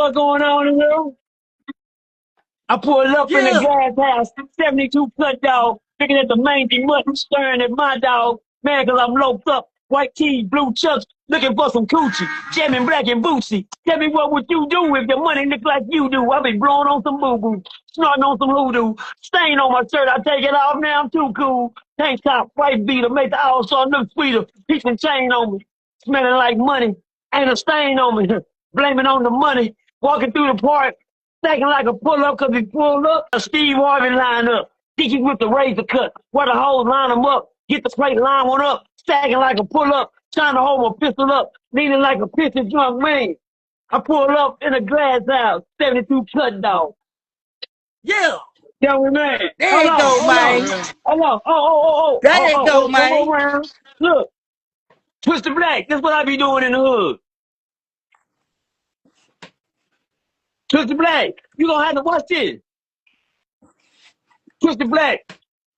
fuck going on in here? I pulled up in the gas house, 72 cut dog, looking at the mangy mutton staring at my dog. Man, cause I'm loped up, white tees, blue chucks, looking for some coochie, jamming black and bootsy. Tell me what would you do if your money looked like you do? I be blowing on some boo-boo, snorting on some hoodoo, stain on my shirt, I take it off, now I'm too cool. Tank top, white beater, make the all star look sweeter, piece and chain on me, smelling like money, ain't a stain on me, blaming on the money, walking through the park, stacking like a pull-up cause he pulled up. A Steve Harvey line up, Dickies with the razor cut, where the hoes line them up, get the plate line one up, stacking like a pull-up, trying to hold my pistol up, leaning like a pissy drunk man. I pulled up in a glass house, 72 cut dog. Yeah. Tell me, man. There you go, man. Hold on. Oh. There you go, man. Look, Twisted Black, this is what I be doing in the hood. Twisted Black, you gonna have to watch this. Twisted Black,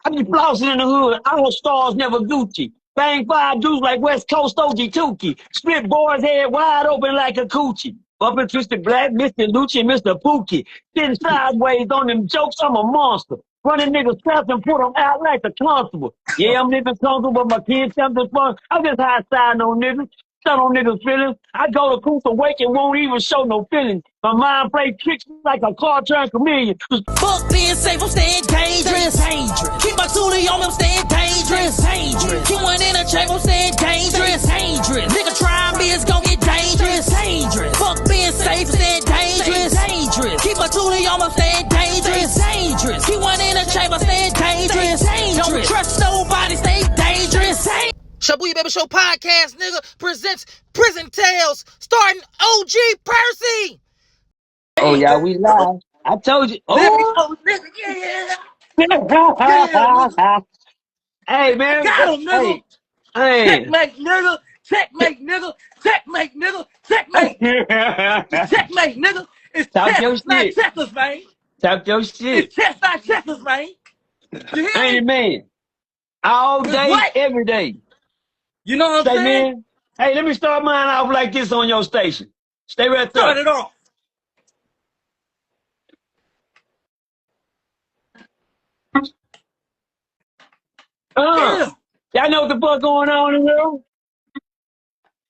I be flossing in the hood. Our stars never Gucci. Bang 5 dudes like West Coast OG Tukey. Split boys head wide open like a coochie. Up in Twisted Black, Mr. Lucci and Mr. Pookie. Sitting sideways on them jokes, I'm a monster. Running niggas fast and put them out like the constable. Yeah, I'm living comfortable, but my kids something fun. I'm just high side on niggas. Stun on niggas' feelings. I go to Cooper wake and won't even show no feelings. My mind play tricks like a car turned chameleon. Fuck being safe, I'm staying dangerous. Keep my toolie on me, I'm staying dangerous. Keep one in a chamber, I'm staying dangerous. Nigga try me, it's gon' get dangerous. Fuck being safe, I'm staying dangerous. Keep my toolie on me, I'm staying dangerous. Keep one in a chamber, staying dangerous. Don't trust nobody, stay dangerous. Shabuya Baby Show Podcast, nigga, presents Prison Tales, starring OG Percy. Oh, yeah, we live. I told you. Oh, nigga, yeah. Hey, man. Got him, nigga. Hey. Checkmate, nigga. Checkmate, nigga. Checkmate, nigga. Checkmate. Checkmate, nigga. It's Talk chess, your not shit. checkers, man. Talk your shit. It's chess, not checkers, man. You hear Ain't it, me? man? All day, What? every day. You know what I'm Say, saying? man. Hey, let me start mine off like this on your station. Stay right there. Start it off. Yeah. Y'all know what the fuck going on in here?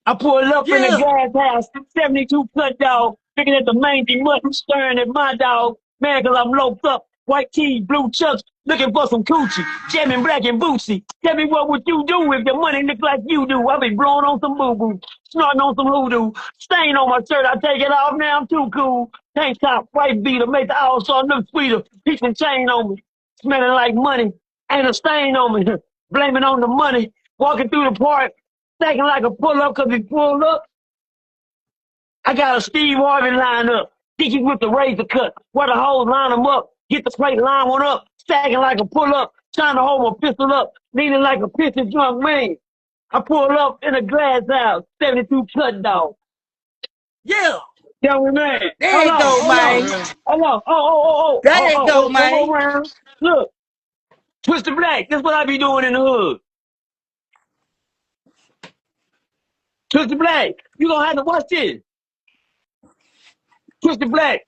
I pulled up in the gas house, 72 cut dog, looking at the mangy mutton staring at my dog. Man, cause I'm loped up, white tees, blue chucks, looking for some coochie, jamming black and bootsy. Tell me what would you do if your money looked like you do? I be blowing on some boo-boo, snorting on some hoodoo, stain on my shirt, I take it off, now I'm too cool. Tank top, white beater, make the all star look sweeter, piece and chain on me, smelling like money, ain't a stain on me, blaming on the money, walking through the park, stacking like a pull-up cause he pulled up. I got a Steve Harvey line up, Dickies with the razor cut, where the hoes line them up, get the plate line one up, stacking like a pull-up, trying to hold my pistol up, leaning like a pissy drunk man. I pulled up in a glass house, 72 cut dog. Yeah. Tell me, man. There you go, man. Hold on. Oh. There you go, man. Look, Twisted Black, this is what I be doing in the hood. Twisted Black, you gonna have to watch this. Twisted Black,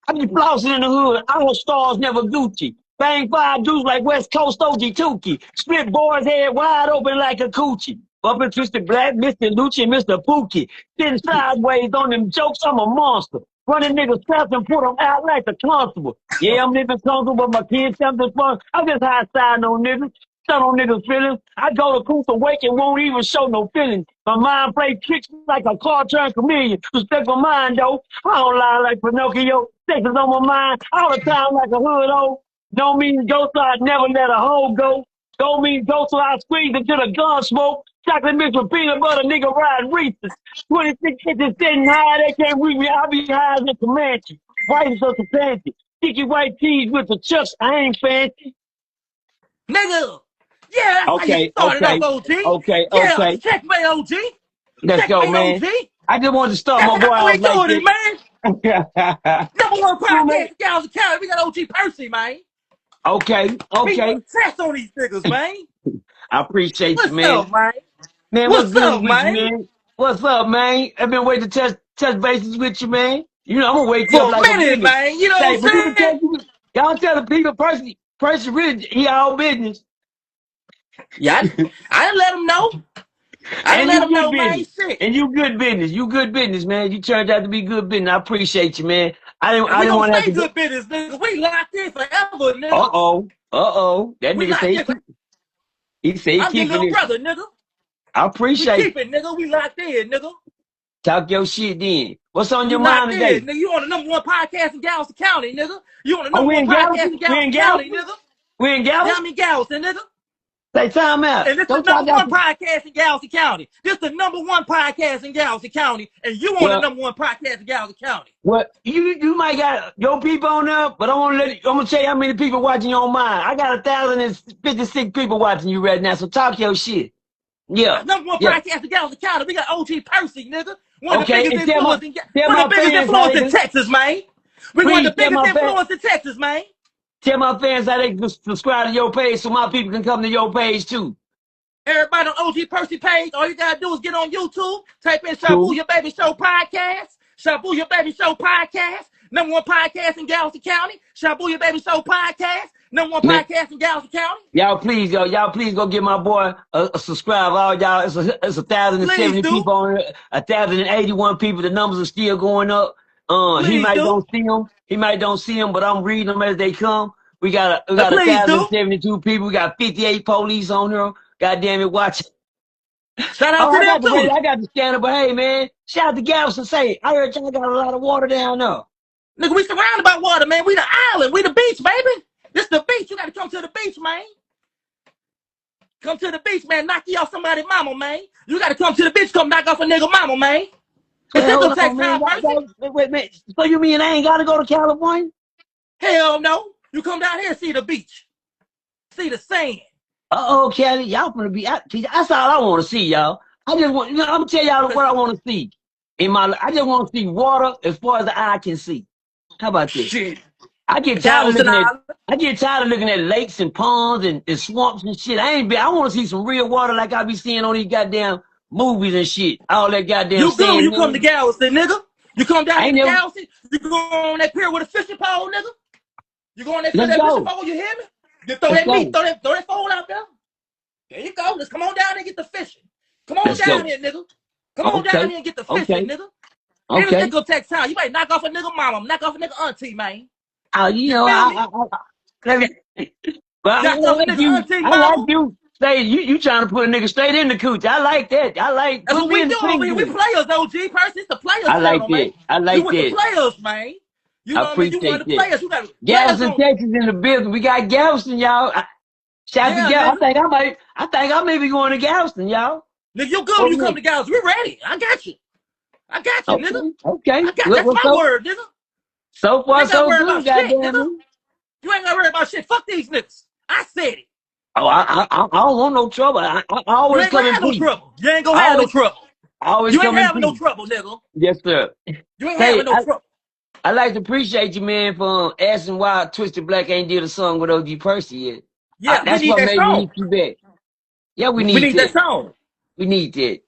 I be flossing in the hood. Our stars never Gucci. Bang 5 dudes like West Coast OG Tukey. Split boys head wide open like a coochie. Up in Twisted Black, Mr. Lucci and Mr. Pookie. Sitting sideways on them jokes, I'm a monster. Running niggas fast and put them out like the constable. Yeah, I'm living comfortable, but my kids something fun. I'm just high side on niggas. Stun on niggas' feelings. I go to Cooper wake and won't even show no feelings. My mind play tricks like a car turned chameleon. Respect my mind, though. I don't lie like Pinocchio. Sex is on my mind all the time like a hood, oh. Don't mean go, so I never let a hoe go. Don't mean go, so I squeeze until the gun smoke. Chocolate mixed with peanut butter, nigga ride Reese's. 26 inches sitting high, they can't reach me. I be high as a Comanche. White as a fancy. Sticky white tees with the chucks, I ain't fancy. Nigga. Yeah, okay. Off, OG. Okay. Checkmate, OG. Let's go, man. OG. I just wanted to start my boy out like this. Man. Number one podcast, Gals and Cows. We got OG Percy, man. Okay. We test on these niggas, man. I appreciate you, man. What's up, man? Man, what's good, man? What's up, man? I've been waiting to touch bases with you, man. You know, I'm gonna wake you up For a like a minute, nigga. man. You know Say, what but you I'm can saying? tell you, y'all tell the people, Percy really, he all business. Yeah, I didn't let him know. I didn't And let you him good know, man. business. Shit. And you good business. You good business, man. You turned out to be good business. I appreciate you, man. And I we didn't gonna want to have stay to go. good business, nigga. We locked in forever, nigga. Uh-oh. Uh-oh. That We nigga say locked in. he say he I'm your keeping little it. brother, nigga. I We appreciate keep it. it, nigga. We locked in, nigga. Talk your shit then. What's on We your mind locked today? in, nigga. You on the number one podcast in Galveston County, nigga. You on the Oh, number we one in podcast in Galveston? We in Galveston County, Galveston? nigga. We in Yeah, I'm Galveston? in Galveston, nigga. Say time out. And this is the Don't talk number out. one podcast in Galveston County. This is the number one podcast in Galveston County. And you on the Well, number one podcast in Galveston County. well, you might got your people on there, but I'm gonna tell you how many people watching you on mine. I got 1,056 people watching you right now, so talk your shit. Yeah, Number one yeah. podcast in Galveston County. We got OG Percy, nigga. Okay, and tell One of my the biggest fans how influence they in can, Texas, man. We one please of the biggest influence in Texas, man. tell my fans how they can subscribe to your page so my people can come to your page too. Everybody on OG Percy page, all you gotta do is get on YouTube, type in Cool. Shabu Baby Show Podcast. Shabu Baby Show Podcast. Number one podcast in Galveston County. Shabu Baby Show Podcast. Number one Man, podcast in Galveston County. y'all please go give my boy a subscribe. All y'all, it's 1,070 Please do. people on it, 1,081 people. The numbers are still going up. He Please might do. don't see them. He might don't see them, but I'm reading them as they come. We got a Please do. 1,072 people. We got 58 police on here. God damn it, watch. Shout out Oh, to them too. I got the scanner, but hey man, shout out to Galveston. Say, I heard y'all got a lot of water down there. Nigga, we surrounded by water, man. We the island. We the beach, baby. This the beach. You gotta come to the beach, man. Come to the beach, man. Knock you off somebody's mama, man. You gotta come to the beach. Come knock off a nigga mama, man. But Hey, this hold gonna take on, man. time, Percy. Wait, man. So you mean I ain't gotta go to California? Hell no. You come down here and see the beach. See the sand. Uh-oh, Kelly, y'all gonna be out. That's all I want to see, y'all. I just want, I'm gonna tell y'all what I want to see in my life. I just want to see water as far as the eye can see. How about this? Shit. I get tired of looking at lakes and ponds and swamps and shit. I want to see some real water like I be seeing on these goddamn movies and shit. All that goddamn You do. sand. You come to Galveston, nigga. You come down here to never, Galveston. You go on that pier with a fishing pole, nigga. You go on that pier let's with that go. fishing pole. You hear me? You throw Let's that go. meat. Throw that pole out there. There you go. Let's come on down and get the fishing. Come on Let's down go. here, nigga. Come on down here and get the fishing, nigga. Okay. Anything gonna take time. You might knock off a nigga mama, knock off a nigga auntie, man. You know, but Knock off a nigga auntie, I like mama. you. Say you trying to put a nigga straight in the cooch. I like that. I like That's put what me we in the do over here. We swing. players, OG Percy. It's the players I like channel, that. man. I You like with the that. players, man. You I know what I mean? You one appreciate of the that. players. You got players Galveston, on. Texas in the building. We got Galveston, y'all. Shout out to Yeah, Galveston. nigga. I think I may be going to Galveston, y'all. Nigga, you good when you come to Galveston. We ready. I got you. I got you, nigga. Okay. That's my word, nigga. So far, You ain't gotta so worry good, about shit, goddamn nigga. me. You ain't gotta worry about shit. Fuck these niggas. I said it. Oh, I don't want no trouble. I You always ain't come gonna in have no peace. trouble. You ain't gonna have no trouble. I always You ain't come in having no peace. trouble, nigga. Yes, sir. You ain't Hey, having no trouble. I like to appreciate you, man, for asking why Twisted Black ain't did a song with OG Percy yet. Yeah, we That's need what that made me song. hit you back. Yeah, we We need need that that. song. We need that.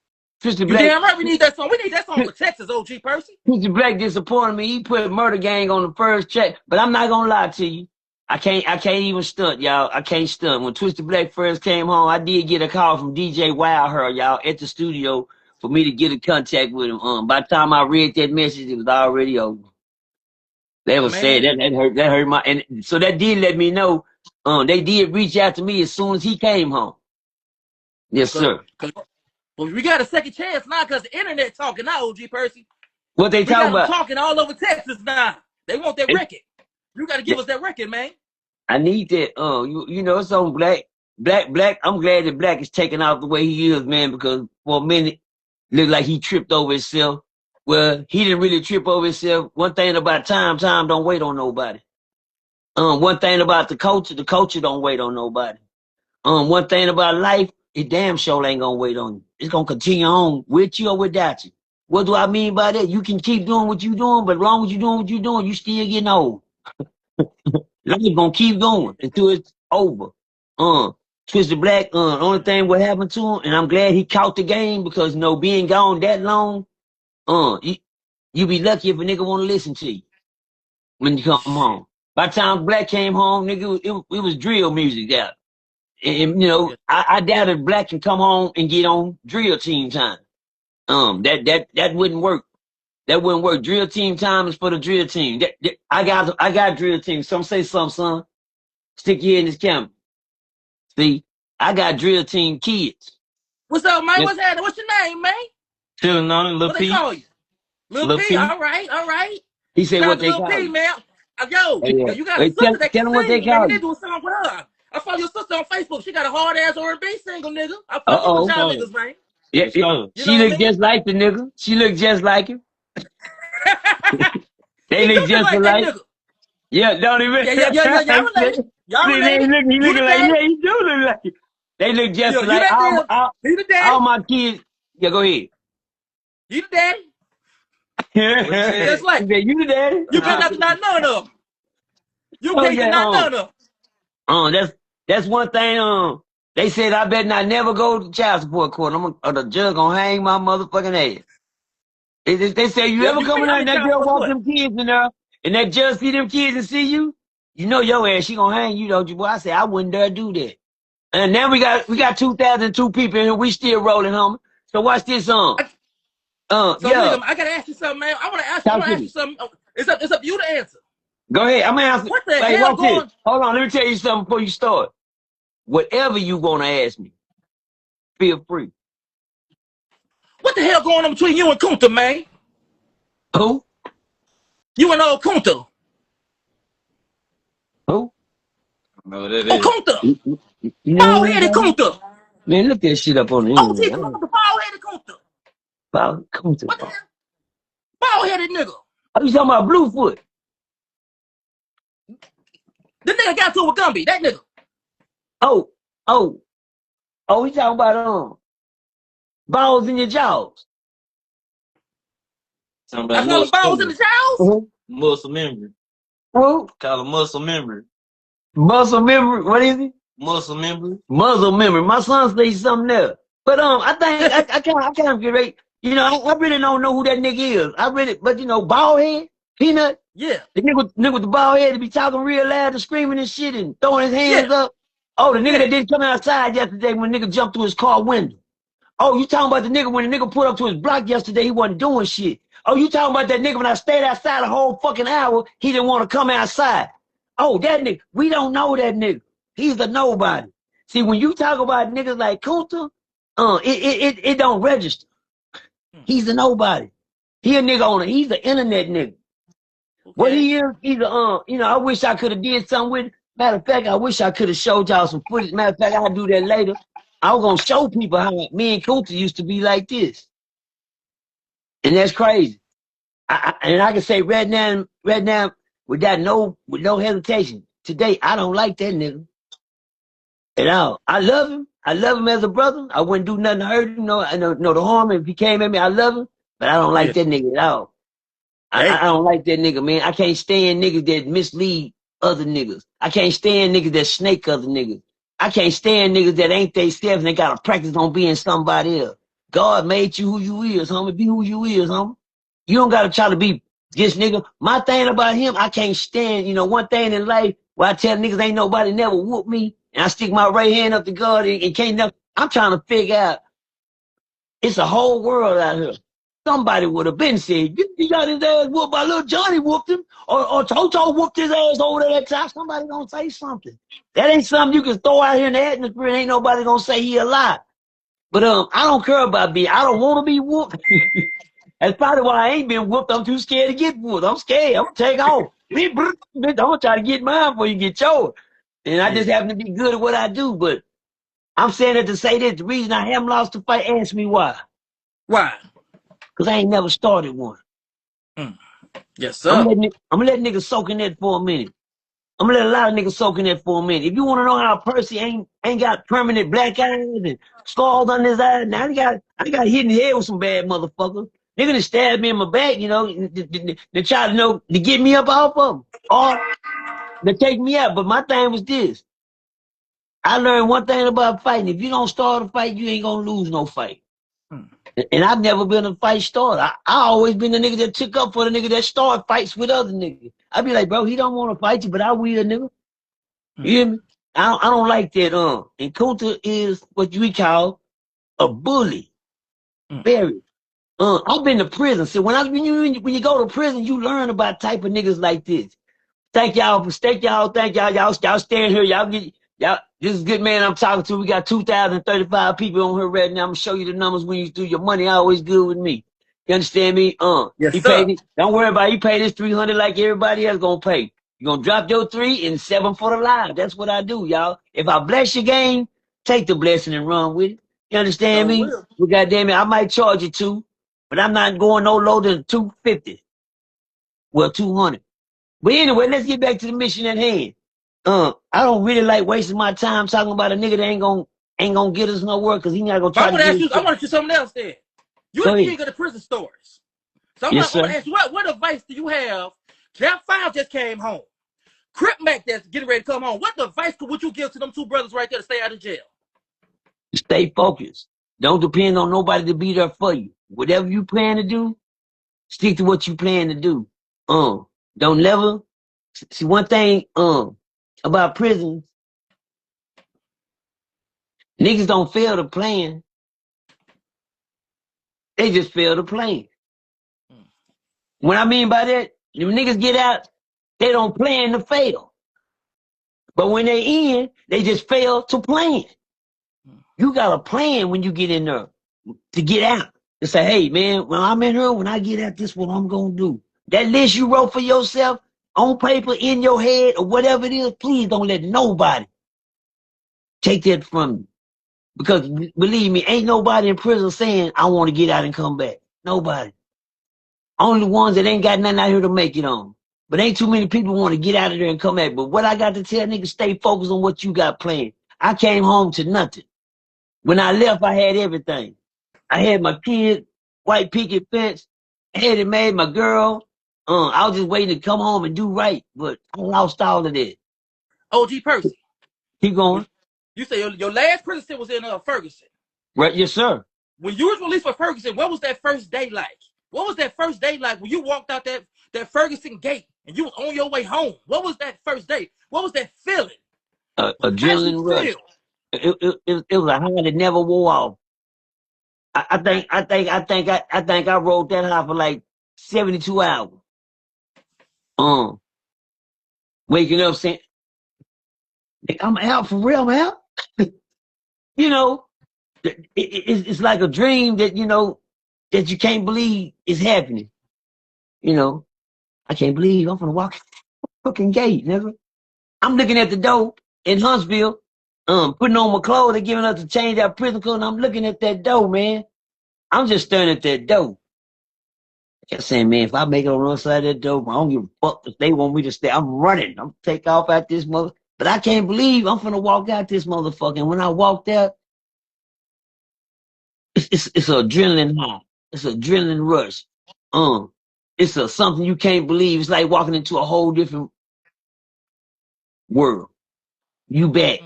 Twisted You Black. damn right we need that song. We need that song for Texas, OG Percy. Twisted Black disappointed me. He put Murder Gang on the first track, but I'm not gonna lie to you. I can't even stunt, y'all. I can't stunt. When Twisted Black first came home, I did get a call from DJ Wildhair, y'all, at the studio for me to get in contact with him. By the time I read that message, it was already over. They was saying that hurt my, and so that did let me know. They did reach out to me as soon as he came home. Yes, sir. Well, we got a second chance now because the internet talking now, OG Percy. What they We got talking them about? talking all over Texas now. They want that record. You got to give us that record, man. I need that. You know, it's on Black. I'm glad that Black is taking off the way he is, man, because for a minute, looked like he tripped over himself. Well, he didn't really trip over himself. One thing about time don't wait on nobody. One thing about the culture don't wait on nobody. One thing about life, it damn sure ain't gonna wait on you. It's gonna continue on with you or without you. What do I mean by that? You can keep doing what you're doing, but as long as you're doing what you're doing, you still getting old. Life gonna keep going until it's over. Twisted Black, only thing what happened to him, and I'm glad he caught the game because being gone that long, You be lucky if a nigga want to listen to you when you come home. By the time Black came home, nigga, it was drill music out. And you know, I doubt if Black can come home and get on drill team time. That wouldn't work. That wouldn't work. Drill team time is for the drill team. I got drill team. Some say something, son. Stick your head in this camera. See, I got drill team kids. What's up, man? What's happening? What's your name, man? Chilling on it, Lil What P. they call you? Lil P. All right, all right. He said Shout what out to they Lil call P, you. man. Yo, Yeah. you got a Wait, sister that tell can them what they sing, man. call You need you. to do a song with her. I follow your sister on Facebook. She got a hard ass R&B single, nigga. I fuck Uh-oh. with y'all niggas, man. Yeah, You know she what I look mean? just like the nigga. She look just like him. They He do look look just like that alike. nigga. Yeah, don't even. Yeah. Y'all related. Y'all related. He You the looking like, daddy. yeah, he do look like it. They look just You alike. that damn. You the daddy. All my kids. Yeah, go ahead. You the daddy. Just Just like you the daddy. you better not deny none of them. You Oh can't yeah. deny none of them. That's one thing. They said I better not never go to child support court. Or the judge gonna hang my motherfucking ass. They say you Yeah, ever you come in can't there have and a that child girl for walk what? them kids in there and that judge see them kids and see you, you know your ass, she gonna hang you, don't you? Boy, I say I wouldn't dare do that. And now we got 2,002 people in here, we still rolling, homie. So watch this So yeah. nigga, I gotta ask you something, man. I wanna ask Talk to you me. something. It's up to you to answer. Go ahead. I'm gonna answer. What the Hey, hell watch this. going Hold on, let me tell you something before you start. Whatever you wanna ask me, feel free. on between you and Kunta, man? Who? You and old Kunta. Who? what that Oh, is. Kunta. You know Bald who I'm headed talking about? Kunta. Man, look that shit up on the OT internet. Kunta, bald headed Kunta. Come to. What the hell? Bald headed nigga. Are you talking about Bluefoot? The nigga got to it with Gumby. That nigga. Oh, oh, oh, we talking about balls in your jaws. Talking I about call him muscle balls in memory. the chows. Muscle memory. Who? Call it muscle memory. Muscle memory. What is it? Muscle memory. Muscle memory. My son says something else. But I think I kind of get ready. You know, I really don't know who that nigga is. But you know, bald head, peanut. Yeah. The nigga with the bald head to be talking real loud and screaming and shit and throwing his hands Yeah. up. Oh, the nigga Yeah. that didn't come outside yesterday when the nigga jumped through his car window. Oh, you talking about the nigga when the nigga pulled up to his block yesterday, he wasn't doing shit. Oh, you talking about that nigga when I stayed outside a whole fucking hour, he didn't want to come outside. Oh, that nigga, we don't know that nigga. He's a nobody. See, when you talk about niggas like Kunta, it don't register. He's a nobody. He a nigga he's an internet nigga. Okay. What he is, he's a, you know, I wish I could have did something with it. Matter of fact, I wish I could have showed y'all some footage. Matter of fact, I'll do that later. I was gonna show people how me and Kunta used to be like this. And that's crazy. And I can say right now, with no hesitation, today I don't like that nigga at all. I love him. I love him as a brother. I wouldn't do nothing to hurt him. No, I know to harm him. If he came at me, I love him. But I don't like that nigga at all. I don't like that nigga, man. I can't stand niggas that mislead other niggas. I can't stand niggas that snake other niggas. I can't stand niggas that ain't they self and they gotta practice on being somebody else. God made you who you is, homie. Be who you is, homie. You don't gotta try to be this nigga. My thing about him, I can't stand, you know, one thing in life where I tell niggas ain't nobody never whoop me and I stick my right hand up to God and can't never. I'm trying to figure out, it's a whole world out here. Somebody would have been said, you got his ass whooped by little Johnny whooped him, or Toto whooped his ass over there that time. Somebody gonna say something. That ain't something you can throw out here in the atmosphere. Ain't nobody gonna say he a lie. But I don't care about being. I don't want to be whooped. That's probably why I ain't been whooped. I'm too scared to get whooped. I'm scared. I'm gonna take off. I'm gonna try to get mine before you get yours. And I just happen to be good at what I do. But I'm saying it to say this. The reason I haven't lost the fight, ask me why. Why? Because I ain't never started one. Yes, sir. I'm gonna let niggas soak in that for a minute. I'm gonna let a lot of niggas soak in that for a minute. If you wanna know how Percy ain't got permanent black eyes and scars on his eyes, now I got hit in the head with some bad motherfuckers. Nigga that stabbed me in my back, you know, they try to get me up off of them. Or they take me out. But my thing was this. I learned one thing about fighting. If you don't start a fight, you ain't gonna lose no fight. And I've never been a fight starter. I always been the nigga that took up for the nigga that start fights with other niggas. I be like, bro, he don't want to fight you, but I will, nigga. You hear me? I don't like that. And Kunta is what we call a bully. Very. I've been to prison. So when you go to prison, you learn about type of niggas like this. Thank y'all. Y'all staying here. Y'all. This is good man I'm talking to. We got 2,035 people on here right now. I'm gonna show you the numbers when you do your money. Always good with me. You understand me? Yes, He sir. paid it. Don't worry about it. He paid his 300 like everybody else gonna pay. You gonna drop your 3 and 7 for the live. That's what I do, y'all. If I bless your game, take the blessing and run with it. You understand So me? will. Well, goddamn it, I might charge you 2, but I'm not going no lower than 250. Well, 200. But anyway, let's get back to the mission at hand. I don't really like wasting my time talking about a nigga that ain't gonna get us nowhere because he not gonna But try I to want to get ask us. you. I want to ask you something else. Then you Go the ahead. king of the prison stories. So I Yes, want sir. to ask you, what advice do you have? Jeff Files just came home. Crip Mac that's getting ready to come home. What advice would you give to them 2 brothers right there to stay out of jail? Stay focused. Don't depend on nobody to be there for you. Whatever you plan to do, stick to what you plan to do. Don't never see one thing. About prisons, niggas don't fail the plan. They just fail the plan. What I mean by that, when niggas get out, they don't plan to fail. But when they in, they just fail to plan. You got a plan when you get in there to get out. To say, hey, man, when I'm in here, when I get out, this is what I'm going to do. That list you wrote for yourself on paper, in your head, or whatever it is, please don't let nobody take that from you. Because believe me, ain't nobody in prison saying, I want to get out and come back. Nobody. Only the ones that ain't got nothing out here to make it on. But ain't too many people want to get out of there and come back. But what I got to tell niggas, stay focused on what you got planned. I came home to nothing. When I left, I had everything. I had my kid, white picket fence, I had it made, my girl. I was just waiting to come home and do right, but I lost all of that. OG Percy. Keep going. You say your last prison stint was in Ferguson. Right, yes, sir. When you was released from Ferguson, what was that first day like? What was that first day like when you walked out that Ferguson gate and you was on your way home? What was that first day? What was that feeling? How did you Adrenaline rush. feel? It was a high that never wore off. I think I rode that high for like 72 hours. Waking up saying, I'm out for real, man. You know, it's like a dream that, that you can't believe is happening. I can't believe I'm gonna walk the fucking gate, nigga. I'm looking at the door in Huntsville, putting on my clothes, they're giving us to change our prison clothes, and I'm looking at that door, man. I'm just staring at that door. Kept saying, man, if I make it on the other side of that door, I don't give a fuck if they want me to stay. I'm running. I'm take off out this mother. But I can't believe I'm finna walk out this motherfucker. And when I walked out, it's an adrenaline high. It's an adrenaline rush. It's something you can't believe. It's like walking into a whole different world. You back.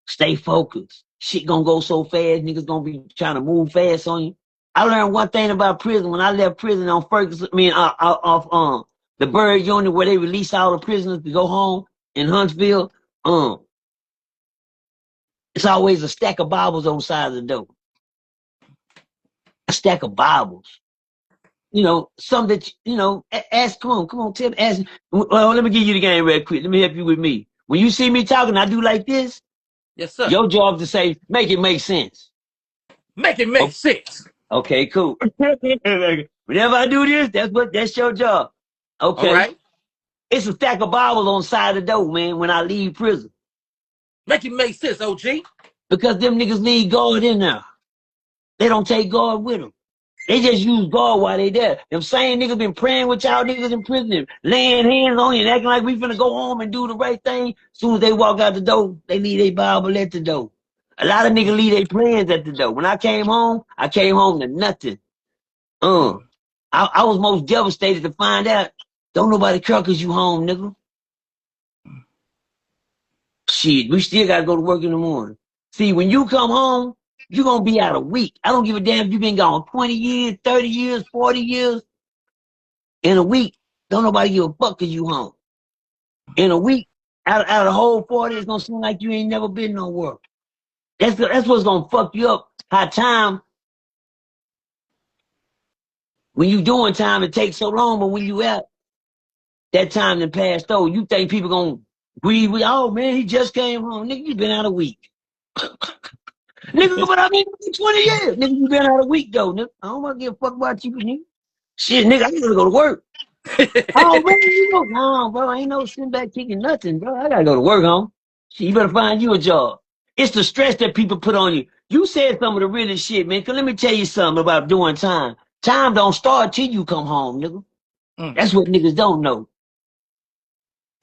Stay focused. Shit gonna go so fast. Niggas gonna be trying to move fast on you. I learned one thing about prison. When I left prison on Ferguson, off the Bird Unit where they release all the prisoners to go home in Huntsville, it's always a stack of Bibles on the side of the door. A stack of Bibles. Some that, ask, come on, tell me, ask. Well, let me give you the game real quick. Let me help you with me. When you see me talking, I do like this. Yes, sir. Your job to say, make it make sense. Make it make sense. Okay, cool. Whenever I do this, that's your job. Okay. All right. It's a stack of Bibles on the side of the door, man, when I leave prison. Make it make sense, OG. Because them niggas need God in there. They don't take God with them. They just use God while they there. Them same niggas been praying with y'all niggas in prison and laying hands on you and acting like we finna go home and do the right thing. As soon as they walk out the door, they leave their Bible at the door. A lot of niggas leave their plans at the door. When I came home to nothing. I was most devastated to find out don't nobody care cause you home, nigga. Shit, we still gotta go to work in the morning. See, when you come home, You're gonna be out a week. I don't give a damn if you've been gone 20 years, 30 years, 40 years. In a week, don't nobody give a fuck 'cause you home. In a week, out of the whole 40, it's gonna seem like you ain't never been nowhere. That's what's gonna fuck you up. How time, when you doing time, it takes so long, but when you out, that time that passed over, you think people gonna agree with, oh man, he just came home. Nigga, you been out a week. Nigga, but I been 20 years. Nigga, you been out a week though, nigga. I don't wanna give a fuck about you, nigga. Shit, nigga, I gotta go to work. Oh man, you know, no, bro, I ain't no sitting back kicking nothing, bro. I gotta go to work, home. Shit, you better find you a job. It's the stress that people put on you. You said some of the realest shit, man. Cause let me tell you something about doing time. Time don't start till you come home, nigga. That's what niggas don't know.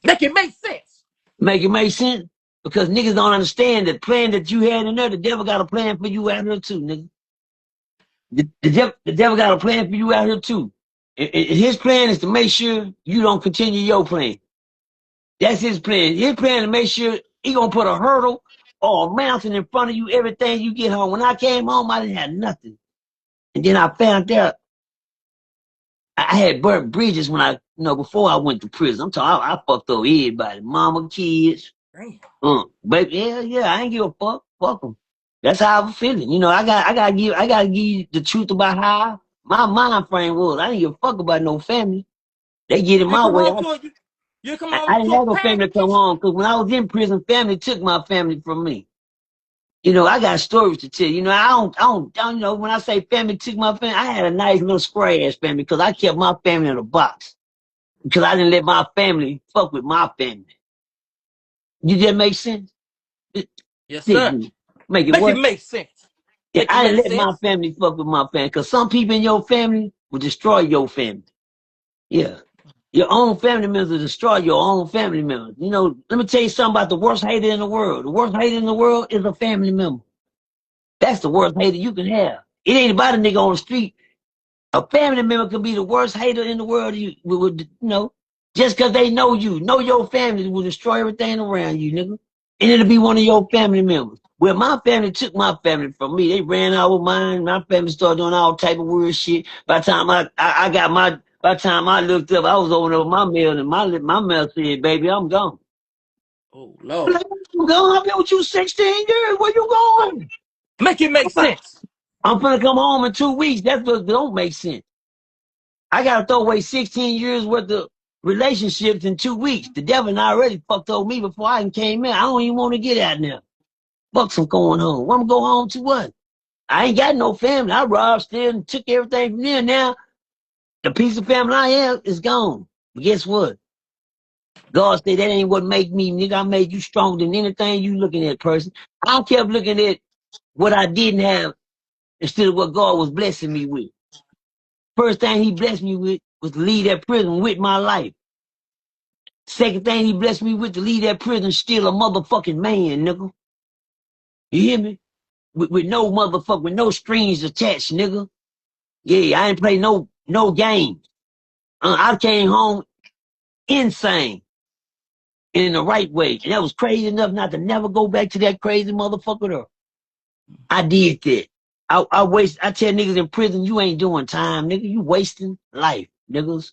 Make it make sense. Make it make sense? Because niggas don't understand the plan that you had in there. The devil got a plan for you out here too, nigga. The devil got a plan for you out here too. And his plan is to make sure you don't continue your plan. That's his plan. His plan to make sure he gonna put a hurdle or a mountain in front of you everything you get home. When I came home, I didn't have nothing. And then I found out I had burnt bridges when before I went to prison. I'm talking, I fucked up everybody. Mama, kids. But yeah, I ain't give a fuck. Fuck them. That's how I was feeling. You know, I gotta give you the truth about how my mind frame was. I didn't give a fuck about no family. They get in my way. You come I home didn't to have a no family to come home because when I was in prison, family took my family from me. You know, I got stories to tell. You know, I don't, you know, when I say family took my family, I had a nice little square ass family because I kept my family in a box. Because I didn't let my family fuck with my family. Did that make sense? Yes, sir. Make it Make work? it make sense. Yeah, Make it I make didn't let my sense. family fuck with my family. Because some people in your family will destroy your family. Yeah. Your own family members will destroy your own family members. You know, let me tell you something about the worst hater in the world. The worst hater in the world is a family member. That's the worst hater you can have. It ain't about a nigga on the street. A family member can be the worst hater in the world. Just because they know you, know your family will destroy everything around you, nigga. And it'll be one of your family members. Well, my family took my family from me. They ran out with mine. My family started doing all type of weird shit. By the time by the time I looked up, I was opening up my mail, and my mail said, "Baby, I'm gone." Oh I'm Lord. like, "I'm gone. I've been with you 16 years. Where you going?" Make it make sense. I'm gonna come home in 2 weeks. That's what don't make sense. I gotta throw away 16 years worth of relationships in 2 weeks. The devil already fucked over me before I even came in. I don't even want to get out now. Fuck some going home. I'm gonna go home to what? I ain't got no family. I robbed, steal, and took everything from there. Now the piece of family I have is gone. But guess what? God said that ain't what make me, nigga. I made you stronger than anything you looking at, person. I kept looking at what I didn't have instead of what God was blessing me with. First thing he blessed me with was to leave that prison with my life. Second thing he blessed me with to leave that prison still a motherfucking man, nigga. You hear me? With no motherfucker, with no strings attached, nigga. Yeah, I ain't play no games. I came home insane in the right way. And that was crazy enough not to never go back to that crazy motherfucker there. I did that. I tell niggas in prison, you ain't doing time, nigga. You wasting life, niggas.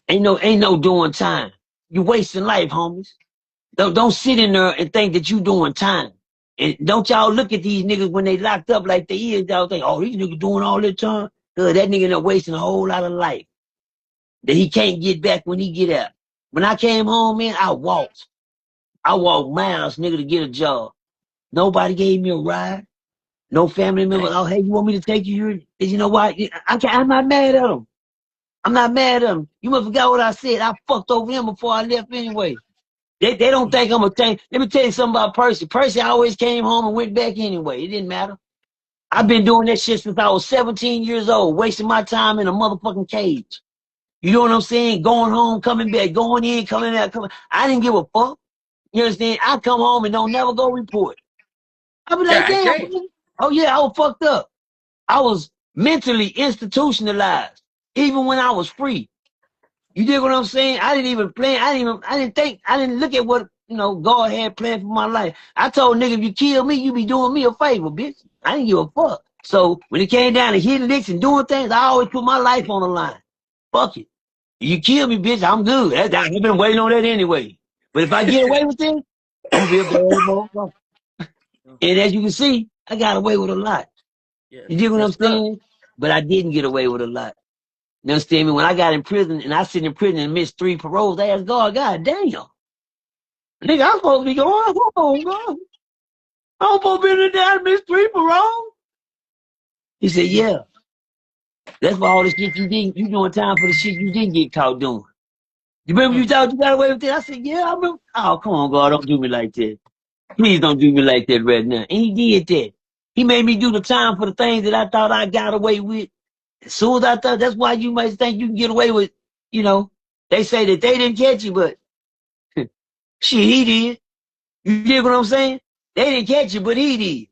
Ain't no doing time. You wasting life, homies. Don't sit in there and think that you doing time. And don't y'all look at these niggas when they locked up like they is. Y'all think, oh, these niggas doing all that time. That nigga done wasting a whole lot of life that he can't get back when he get out. When I came home, man, I walked. I walked miles, nigga, to get a job. Nobody gave me a ride. No family member. Dang. Oh, hey, you want me to take you here? You know what? I'm not mad at him. I'm not mad at him. You must forgot what I said. I fucked over him before I left anyway. They don't think I'm a thing. Let me tell you something about Percy. Percy always came home and went back anyway. It didn't matter. I've been doing that shit since I was 17 years old, wasting my time in a motherfucking cage. You know what I'm saying? Going home, coming back, going in, coming out, coming. I didn't give a fuck. You understand? I come home and don't never go report. I be like, God damn, damn. oh yeah, I was fucked up. I was mentally institutionalized, even when I was free. You dig what I'm saying? I didn't even plan. I didn't look at what, God had planned for my life. I told nigga, if you kill me, you be doing me a favor, bitch. I didn't give a fuck. So when it came down to hitting licks and doing things, I always put my life on the line. Fuck it. You kill me, bitch, I'm good. I've been waiting on that anyway. But if I get away with this, I'm gonna be a bad motherfucker. And as you can see, I got away with a lot. Yeah, You dig what I'm that's tough. saying? But I didn't get away with a lot. You understand me? When I got in prison and I sit in prison and missed 3 paroles, I asked God, God damn. Nigga, I'm supposed to be going, come on, God. I'm supposed to be in there and miss 3 paroles. He said, yeah. That's for all the shit you doing time for the shit you didn't get caught doing. You remember you thought you got away with it? I said, yeah, I remember. Oh, come on, God, don't do me like that. Please don't do me like that right now. And he did that. He made me do the time for the things that I thought I got away with. As soon as I thought, that's why you might think you can get away with, you know, they say that they didn't catch you, but shit, he did. You dig what I'm saying? They didn't catch you, but he did.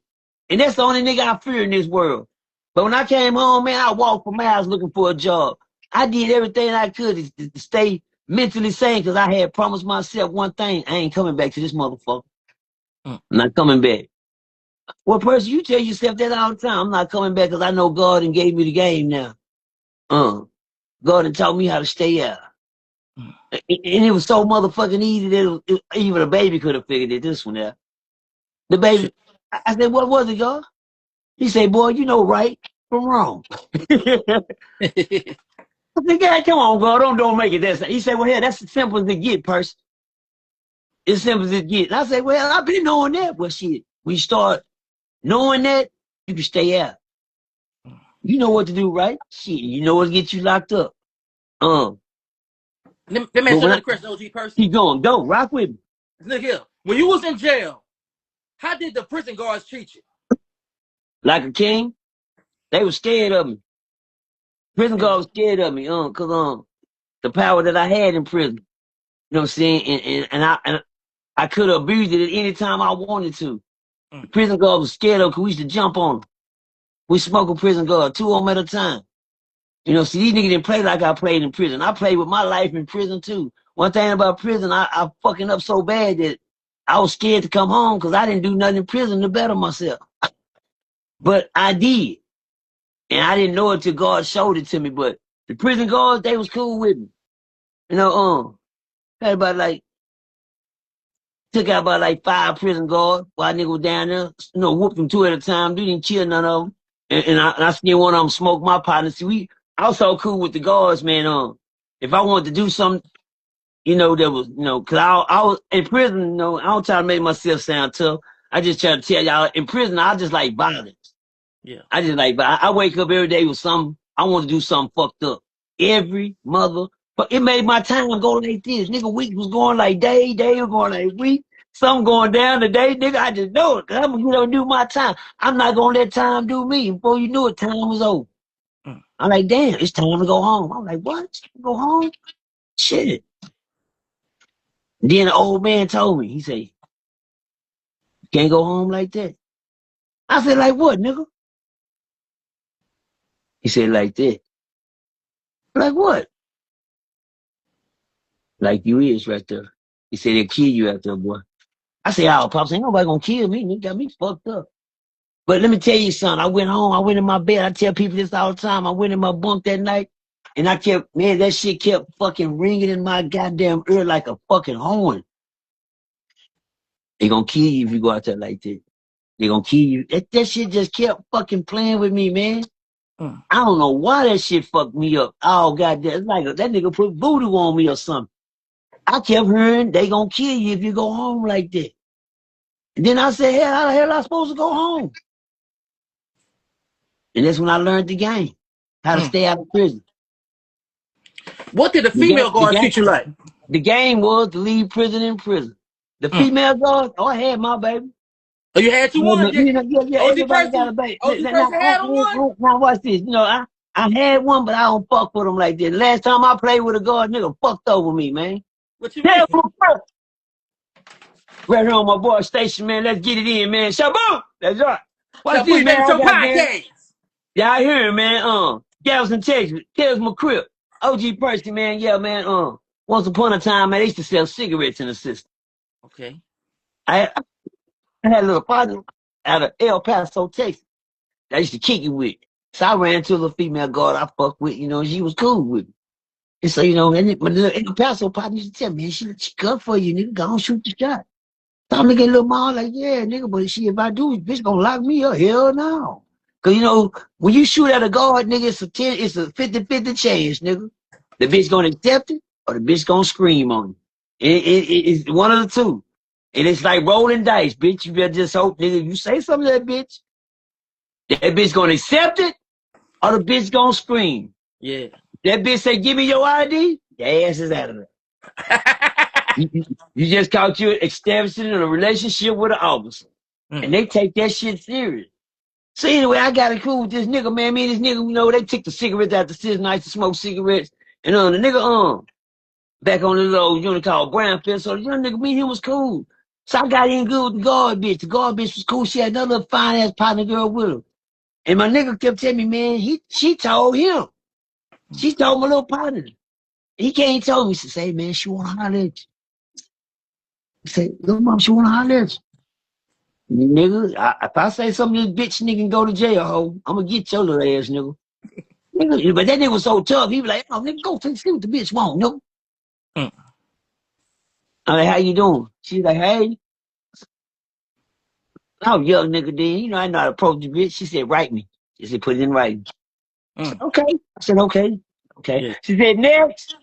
And that's the only nigga I fear in this world. But when I came home, man, I walked for miles looking for a job. I did everything I could to stay mentally sane because I had promised myself one thing. I ain't coming back to this motherfucker. I'm not coming back. Well, Percy, you tell yourself that all the time. I'm not coming back because I know God and gave me the game now. God had taught me how to stay out. And it was so motherfucking easy that even a baby could have figured it this one out. The baby, I said, what was it, God? He said, boy, you know right from wrong. I said, God, come on, God, don't make it that. He said, well, yeah, that's as simple as it get, Percy. It's simple as it get. And I said, well, I've been knowing that. Well, shit, when you start knowing that, you can stay out. You know what to do, right? Shit, you know what to get you locked up. Let me ask you another question, OG Percy. Keep going, go, rock with me. Look here. When you was in jail, how did the prison guards treat you? Like a king. They were scared of me. Prison guards were scared of me, cause the power that I had in prison. You know what I'm saying? And I could have abused it at any time I wanted to. The prison guards was scared of because we used to jump on them. We smoke a prison guard, 2 of them at a time. You know, see, these niggas didn't play like I played in prison. I played with my life in prison too. One thing about prison, I fucking up so bad that I was scared to come home because I didn't do nothing in prison to better myself. But I did. And I didn't know it till God showed it to me. But the prison guards, they was cool with me. You know, had about took out about 5 prison guards while nigga was down there. You know, whooped them 2 at a time. Didn't kill none of them. And I seen one of them smoke my partner. See, I was so cool with the guards, man. If I wanted to do something, you know, that was, you know, cause I was in prison, you know, I don't try to make myself sound tough. I just try to tell y'all, in prison, I just like violence. Yeah. I wake up every day with something, I want to do something fucked up. Every mother, but it made my time go like this. Nigga, week was going like day was going like week. Some going down today, nigga, I just know it, cause I'm gonna get up and do my time. I'm not gonna let time do me. Before you knew it, time was over. I'm like, damn, it's time to go home. I'm like, what? Go home? Shit. Then the old man told me, he said, you can't go home like that. I said, like what, nigga? He said, like that. Like what? Like you is right there. He said, they'll kill you out there, boy. I said, oh, Pops, ain't nobody gonna kill me. Nigga got me fucked up. But let me tell you something. I went home. I went in my bed. I tell people this all the time. I went in my bunk that night, and I kept, man, that shit kept fucking ringing in my goddamn ear like a fucking horn. They gonna kill you if you go out there like that. They gonna kill you. That shit just kept fucking playing with me, man. I don't know why that shit fucked me up. Oh, goddamn. It's like that nigga put voodoo on me or something. I kept hearing they gonna kill you if you go home like that. And then I said, hell, how the hell I supposed to go home? And that's when I learned the game. How to stay out of prison. What did the female guards treat you like? The game was to leave prison in prison. The female guards, oh, I had my baby. Oh, you had one? Yeah, everybody got a baby. OG Percy had one? Now watch this. You know, I had one, but I don't fuck with them like that. Last time I played with a guard, nigga fucked over me, man. What you mean? Right here on my boy station, man. Let's get it in, man. Shaboom! That's right. Watch this, man. Your podcast. Yeah, I hear him, man. Gals in Texas. Tales my crib. OG Percy, man. Yeah, man. Once upon a time, man, they used to sell cigarettes in the system. Okay. I had a little partner out of El Paso, Texas. I used to kick it with. So I ran to a little female guard I fucked with, you know, and she was cool with me. And so, you know, and my little Paso partner used to tell me, she good for you, nigga, go on shoot the shot. So I'm looking at little mom like, yeah, nigga, but if I do, bitch gonna lock me up. Hell no. Cause you know, when you shoot at a guard, nigga, it's a 50-50 chance, nigga. The bitch gonna accept it or the bitch gonna scream on you. It's one of the two. And it's like rolling dice, bitch. You better just hope, nigga, if you say something to that bitch gonna accept it or the bitch gonna scream. Yeah. That bitch say, give me your ID, your ass is out of there. You just caught you establishing a relationship with an officer. And they take that shit serious. So anyway, I got it cool with this nigga, man. Me and this nigga, you know, they took the cigarettes out the citizen. I used to smoke cigarettes. And the nigga, back on the little unit called Brownfield. So the young nigga, me and him was cool. So I got in good with the guard bitch. The guard bitch was cool. She had another fine ass partner girl with her. And my nigga kept telling me, man, she told him. She told my little partner. He came told me, she said, hey, man, she wanna holler at you. He said, little mom, she wanna holler at you. Nigga, if I say something to this bitch nigga and go to jail, ho, I'm gonna get your little ass, nigga. Nigga. But that nigga was so tough, he was like, oh, nigga, go see what the bitch want, nigga. I'm like, how you doing? She's like, hey. I was young nigga then, you know, I know how to approach the bitch. She said, write me. She said, put it in writing. I said, okay. I said, okay. Okay. Yeah. She said, next.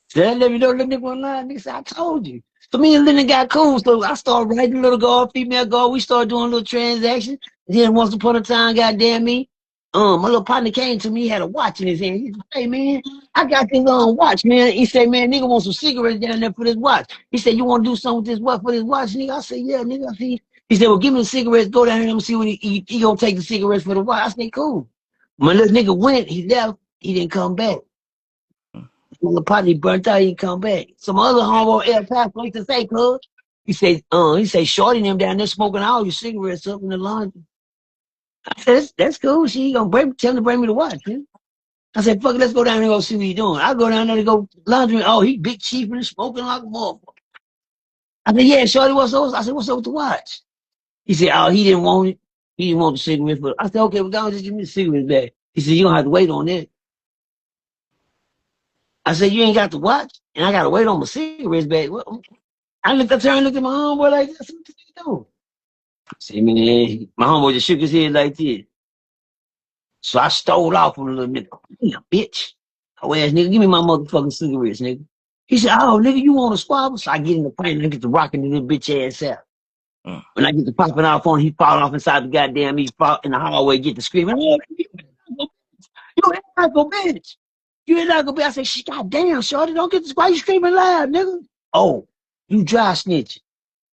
Said, let me know, little nigga online. Nigga said, I told you. So me and Lennon got cool. So I started writing a little girl, female girl. We started doing a little transaction. Then once upon a time, goddamn me, my little partner came to me, he had a watch in his hand. He said, hey man, I got this watch, man. He said, man, nigga want some cigarettes down there for this watch. He said, you want to do something with this what for this watch, nigga? I said, yeah, nigga. He said, well, give me the cigarettes, go down here and let me see what he gonna take the cigarettes for the watch. I said, cool. My little nigga went, he left, he didn't come back. My little partner, he burnt out, he didn't come back. So my other homeboy, El Paso, he say, cuz. He said, shorty them down there smoking all your cigarettes up in the laundry. I said, that's cool. She gonna tell him to bring me the watch, man. I said, fuck it, let's go down there and go see what he's doing. I go down there to go laundry. Oh, he big chief and smoking like a motherfucker. I said, yeah, shorty, what's up? I said, what's up with the watch? He said, oh, he didn't want it. He didn't want the cigarettes. But I said, okay, well, go just give me the cigarettes back. He said, you don't have to wait on that. I said, you ain't got the watch? And I got to wait on my cigarettes back. Well, I turned and looked at my homeboy like, that's what you doing. I said, man, my homeboy just shook his head like this. So I stole off on a little nigga. Damn, bitch. Oh, ass nigga, give me my motherfucking cigarettes, nigga. He said, oh, nigga, you want a squabble? So I get in the plane and I get to rocking the little bitch ass out. When I get to popping off on, he fall off inside the goddamn, he fall in the hallway, get to screaming, oh, you ain't not go bitch. You ain't not go bitch. I said, shit, goddamn, shorty, don't get this. Why you screaming loud, nigga? Oh, you dry snitching.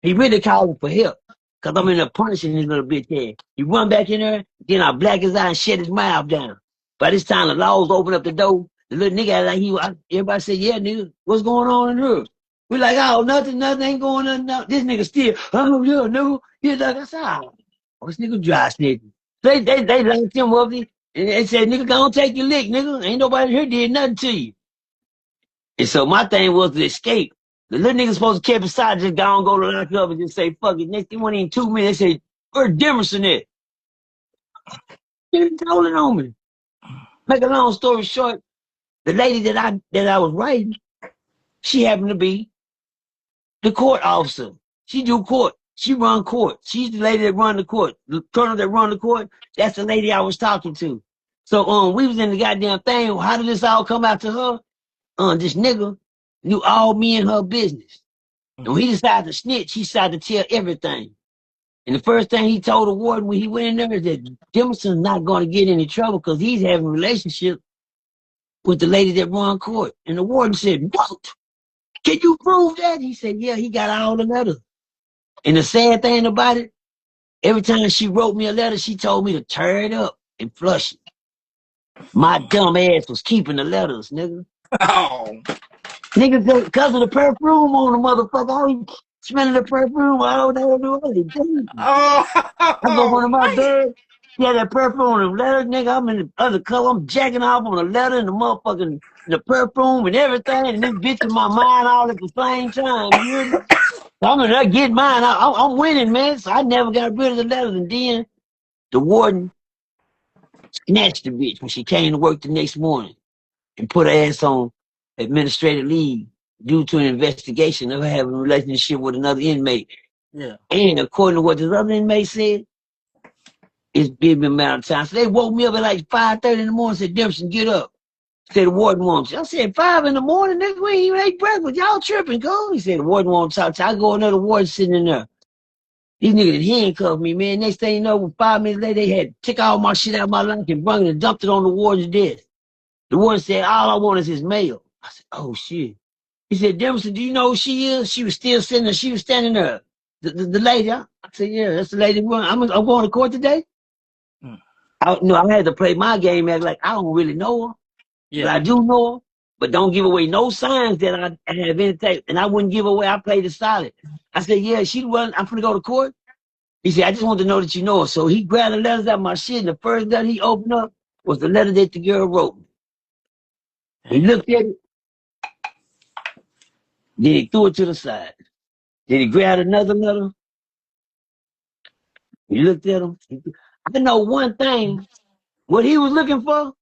He really calling for help. Cause I'm in there punishing his little bitch ass. He run back in there, then I black his eye and shut his mouth down. By this time, the laws open up the door. The little nigga like everybody said, yeah, nigga, what's going on in here? We like, oh, nothing ain't going on. No. This nigga still, oh, yeah, no. He's like, I said, oh, this nigga dry snitching. They locked him up and they said, nigga, go on take your lick, nigga. Ain't nobody here did nothing to you. And so my thing was to escape. The little nigga supposed to keep aside, just go to lock up and just say, fuck it. Next thing, went in 2 minutes, they say, where's Demerson at? They told it on me. Make a long story short, the lady that I was writing, she happened to be the court officer. She do court. She run court. She's the lady that run the court. The colonel that run the court, that's the lady I was talking to. So we was in the goddamn thing. How did this all come out to her? This nigga knew all me and her business. And when he decided to snitch, he decided to tell everything. And the first thing he told the warden when he went in there is that Demerson's not going to get any trouble because he's having a relationship with the lady that run court. And the warden said, what? Can you prove that? He said, yeah, he got all the letters. And the sad thing about it, every time she wrote me a letter, she told me to tear it up and flush it. My dumb ass was keeping the letters, nigga. Oh. Nigga, because of the perfume on the motherfucker, I was smelling the perfume. I don't know what it is. Oh. I go one of my birds. Yeah, that perfume on the letter, nigga. I'm in the other color. I'm jacking off on the letter and the motherfucking the perfume and everything. And this bitch in my mind all at the same time. You hear me? So I'm in there getting mine. I'm winning, man. So I never got rid of the letters. And then The warden snatched the bitch when she came to work the next morning and put her ass on administrative leave due to an investigation of her having a relationship with another inmate. Yeah. And according to what this other inmate said, it's been a matter of time. So they woke me up at like 5:30 in the morning and said, Dempsey, get up. Said the warden wants you. I said, 5 in the morning, nigga, we ain't even ate breakfast. Y'all tripping, go. He said, the warden won't talk to you. I go another warden sitting in there. These niggas handcuffed me, man. Next thing you know, 5 minutes later, they had to take all my shit out of my lunch and bring it and dumped it on the warden's desk. The warden said, all I want is his mail. I said, oh, shit. He said, Dempsey, do you know who she is? She was still sitting there. She was standing there. The lady. I said, yeah, that's the lady. I'm going to court today. Mm. I had to play my game act like I don't really know her. Yeah. But I do know her. But don't give away no signs that I have anything. And I wouldn't give away. I played it solid. I said, yeah, she wasn't. I'm going to go to court. He said, I just want to know that you know her. So he grabbed the letters out of my shit. And the first letter he opened up was the letter that the girl wrote. He looked at it. Then he threw it to the side. Then he grabbed another letter. He looked at him. I know one thing. What he was looking for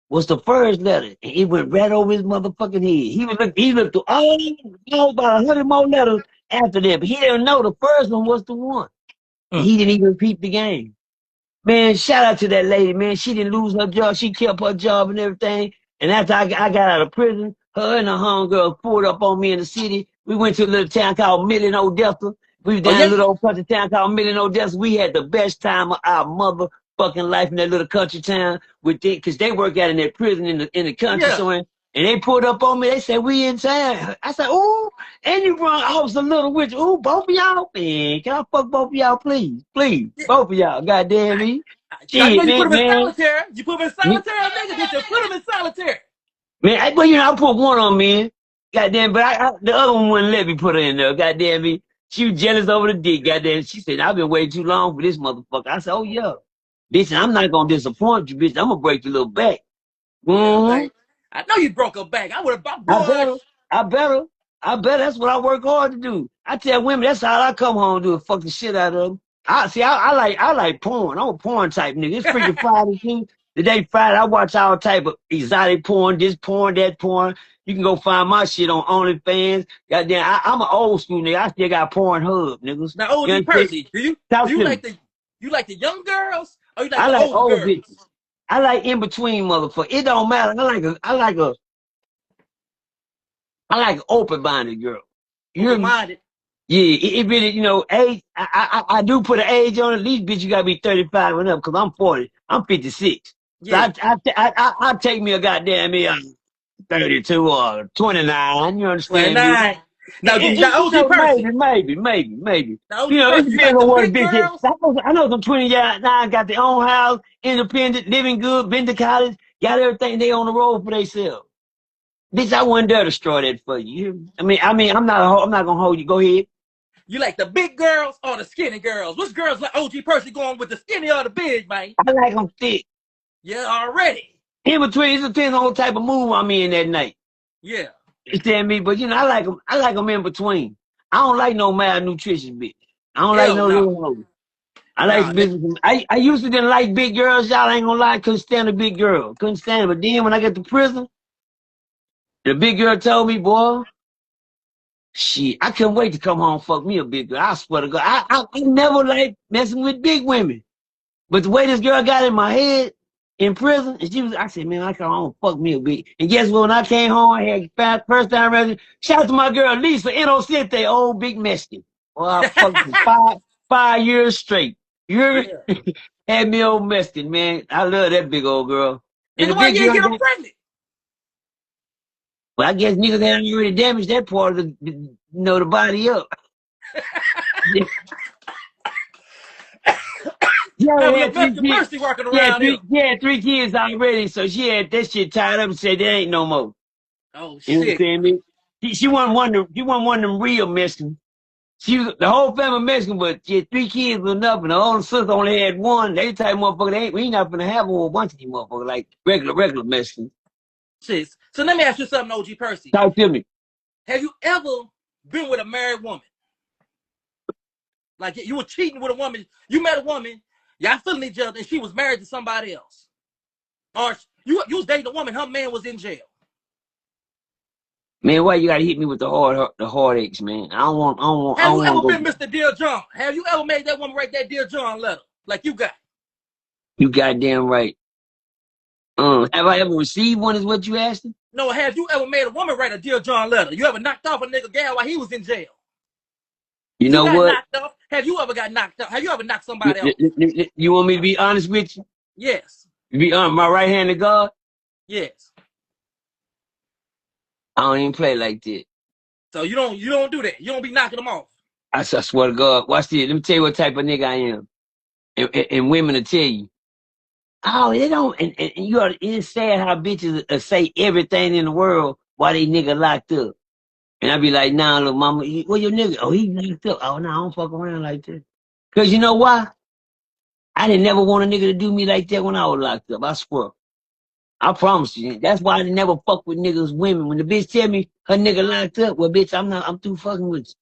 was the first letter. And it went right over his motherfucking head. He looked through all about 100 more letters after that. But he didn't know the first one was the one. And he didn't even repeat the game. Man, shout out to that lady, man. She didn't lose her job. She kept her job and everything. And after I got out of prison, her and her homegirl pulled up on me in the city. We went to a little town called Midland, Odessa. We was down in a little old country town called Midland, Odessa. We had the best time of our motherfucking life in that little country town with it, because they work out in that prison in the country. Yeah. So and they pulled up on me. They said, we in town. I said, ooh, and you run off a little witch. Ooh, both of y'all? Man, can I fuck both of y'all, please? Please, both of y'all. Goddamn me. I know Shit, you put him in man. solitary. You put him in solitary, nigga. Did you put him in solitary? Man, but I put one on me. Goddamn, but the other one wouldn't let me put her in there. Goddamn me. She was jealous over the dick. Goddamn. She said, I've been waiting too long for this motherfucker. I said, oh, yeah. Bitch, I'm not going to disappoint you, bitch. I'm going to break your little back. Mm-hmm. I know you broke her back. I would have bought I better. That's what I work hard to do. I tell women that's how I come home and do the fucking shit out of them. I like porn. I'm a porn type nigga. It's freaking Friday too. The day Friday, I watch all type of exotic porn, this porn, that porn. You can go find my shit on OnlyFans. Goddamn, I'm an old school nigga. I still got Pornhub, niggas. Now, OG Percy, do you like the young girls or you like the old girls? Bitches. I like in between motherfucker. It don't matter. I like an open-minded girl. Open-minded. Yeah, it really, age. I do put an age on it. At least, bitch, you gotta be 35 and up, because I'm 40. I'm 56. Yeah. So I take me a goddamn 32 or 29. You understand? 29. Now, OG Percy. Maybe. Now, OG It Percy, depends on what a big bitch girls? is. I know some 29 got their own house, independent, living good, been to college, got everything they on the road for themselves. Bitch, I wouldn't dare destroy that for you. I mean, I'm not gonna hold you. Go ahead. You like the big girls or the skinny girls? Which girls like OG Percy going with the skinny or the big, man? I like them thick. Yeah, already. In between, it depends on what type of mood I'm in that night. Yeah. You understand me? But I like them. I like them in between. I don't like no malnutritious bitch. I don't like no little hoes. I like bitches. I used to didn't like big girls. Y'all ain't gonna lie. Couldn't stand a big girl. Couldn't stand it. But then when I got to prison, the big girl told me, boy, shit, I couldn't wait to come home and fuck me a big girl. I swear to God. I never liked messing with big women. But the way this girl got in my head in prison, and I said, man, I come home and fuck me a big. And guess what? When I came home, I had first time resident. Shout out to my girl Lisa, Inocente, old big Mexican. Well, I fucked for 5 years straight. You hear me? Had me old Mexican, man. I love that big old girl. And why you ain't get her pregnant? Well, I guess niggas had already damaged that part of the body up. Had Percy working around here. Yeah, 3 kids already, so she had that shit tied up and said there ain't no more. Oh shit! You understand me? She wasn't one of them real Mexicans. She was the whole family Mexican, but she had 3 kids was enough, and the older sister only had 1. They type motherfucker, we ain't not gonna have a whole bunch of these motherfuckers like regular Mexicans. Shit. So let me ask you something, OG Percy. Talk to me. Have you ever been with a married woman? Like you were cheating with a woman. You met a woman. Y'all feeling each other, and she was married to somebody else. Or you was dating a woman, her man was in jail. Man, why you gotta hit me with the heartaches, man? I don't want Have you ever to been go. Mr. Dear John? Have you ever made that woman write that Dear John letter like you got? You goddamn right. Have I ever received one? Is what you asking? No, have you ever made a woman write a Dear John letter? You ever knocked off a nigga gal while he was in jail? You You know got what? knocked off. Have you ever got knocked off? Have you ever knocked You, somebody off? you want me to be honest with you? Yes. Be my right hand to God. Yes. I don't even play like that. So you don't do that. You don't be knocking them off. I swear to God. Watch this. Let me tell you what type of nigga I am. And women will tell you. Oh, they don't. And you are. It's sad how bitches say everything in the world while they nigga locked up. And I be like, nah, little mama, where your nigga? Oh, he locked up. Oh, no, I don't fuck around like that. Cause you know why? I didn't never want a nigga to do me like that when I was locked up. I swear. I promise you. That's why I didn't never fuck with niggas, women. When the bitch tell me her nigga locked up, well, bitch, I'm through fucking with you.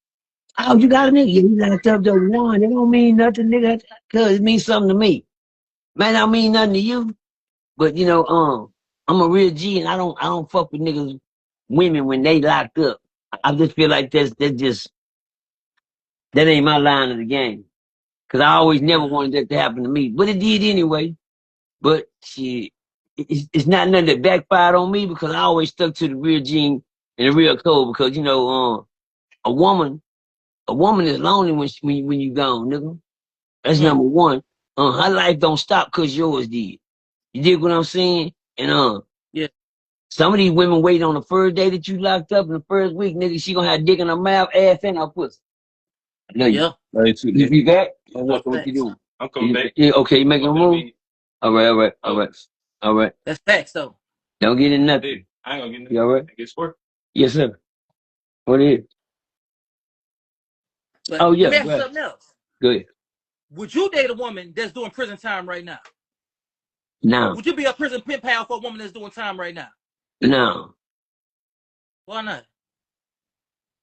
Oh, you got a nigga? Yeah, he locked up the one. It don't mean nothing, nigga. Cause it means something to me. Man, I don't mean nothing to you. But you know, I'm a real G, and I don't fuck with niggas, women when they locked up. I just feel like that ain't my line of the game. Cause I always never wanted that to happen to me, but it did anyway. But shit, it's not nothing that backfired on me because I always stuck to the real gene and the real code. Because you know, a woman is lonely when you gone, nigga. That's number one. Her life don't stop cause yours did. You dig what I'm saying? And Yeah. some of these women wait on the first day that you locked up in the first week, nigga. She gonna have dick in her mouth, ass, and her pussy. I know you. Yeah. You be back? That's What you facts. doing? I'm coming back. Yeah, okay, you making a move? All right. That's facts though. Don't get in nothing. Dude, I ain't gonna get nothing. You all right? I get sport. Yes, sir. What is? But Oh, let yeah, me ask you right. something else. Good. Would you date a woman that's doing prison time right now? Now, Would you be a prison pen pal for a woman that's doing time right now? now, Why not?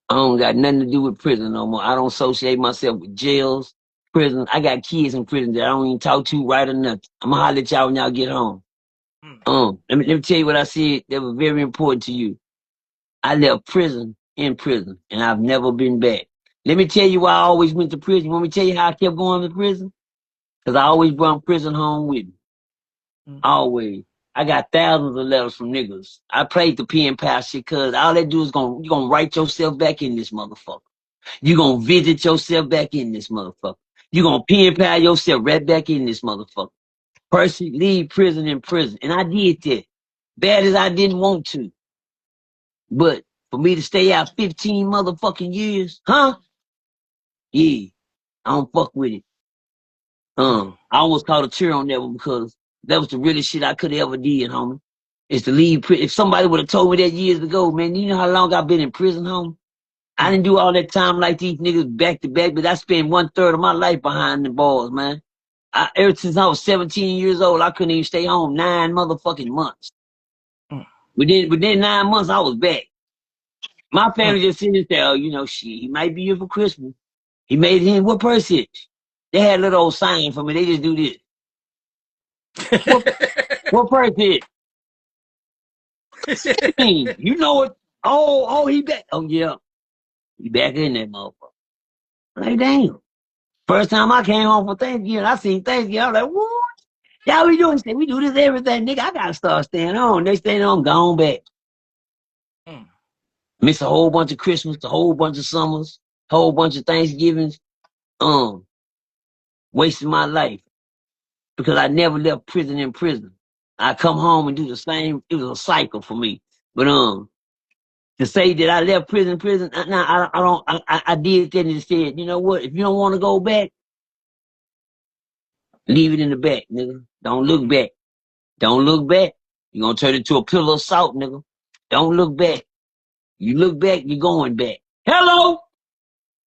I don't got nothing to do with prison no more. I don't associate myself with jails, prison. I got kids in prison that I don't even talk to right or nothing. I'm gonna holler at y'all when y'all get home. Let me tell you what I said that was very important to you. I left prison in prison, and I've never been back. Let me tell you why I always went to prison. Want me to tell you how I kept going to prison? Because I always brought prison home with me. Always. I got thousands of letters from niggas. I played the pen pal shit because all they do is you gonna write yourself back in this motherfucker. You gonna visit yourself back in this motherfucker. You gonna pen pal yourself right back in this motherfucker. Percy, leave prison in prison. And I did that. Bad as I didn't want to. But for me to stay out 15 motherfucking years, huh? Yeah. I don't fuck with it. I almost caught a tear on that one because that was the realest shit I could have ever did, homie. Is to leave. If somebody would have told me that years ago, man, you know how long I've been in prison, homie? I didn't do all that time like these niggas back to back, but I spent 1/3 of my life behind the bars, man. Ever since I was 17 years old, I couldn't even stay home 9 motherfucking months. Within 9 months, I was back. My family just sitting there, oh, you know, shit, he might be here for Christmas. He made it in. What Percy? They had a little old sign for me. They just do this. What Percy? You know what? Oh, he back. Oh, yeah. He back in that motherfucker. Like, damn. First time I came home for Thanksgiving, I seen Thanksgiving. I was like, what? Y'all we doing? We do this everything, nigga. I gotta start staying on. Next thing you know, I'm gone back. Miss a whole bunch of Christmas, a whole bunch of summers, whole bunch of Thanksgivings. Wasting my life because I never left prison in prison. I come home and do the same. It was a cycle for me. But to say that I left prison, nah, I don't. I did that and said, you know what? If you don't want to go back, leave it in the back, nigga. Don't look back. Don't look back. You're gonna turn it into a pillar of salt, nigga. Don't look back. You look back, you're going back. Hello?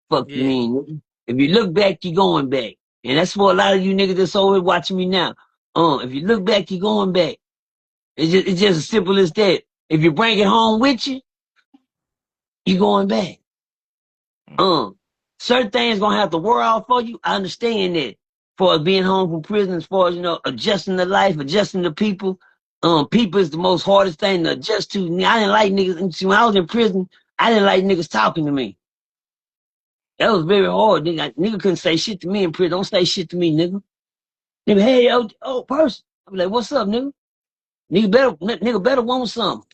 Fuck you mean, nigga. If you look back, you're going back. And that's for a lot of you niggas that's always watching me now. If you look back, you're going back. It's just as simple as that. If you bring it home with you, you're going back. Certain things gonna have to wear off for you. I understand that. far as being home from prison, as far as, adjusting to life, adjusting to people. People is the most hardest thing to adjust to. I didn't like niggas. See, when I was in prison, I didn't like niggas talking to me. That was very hard. Nigga couldn't say shit to me in prison. Don't say shit to me, nigga. Nigga, hey, Percy. I'm like, what's up, nigga? Nigga better want something.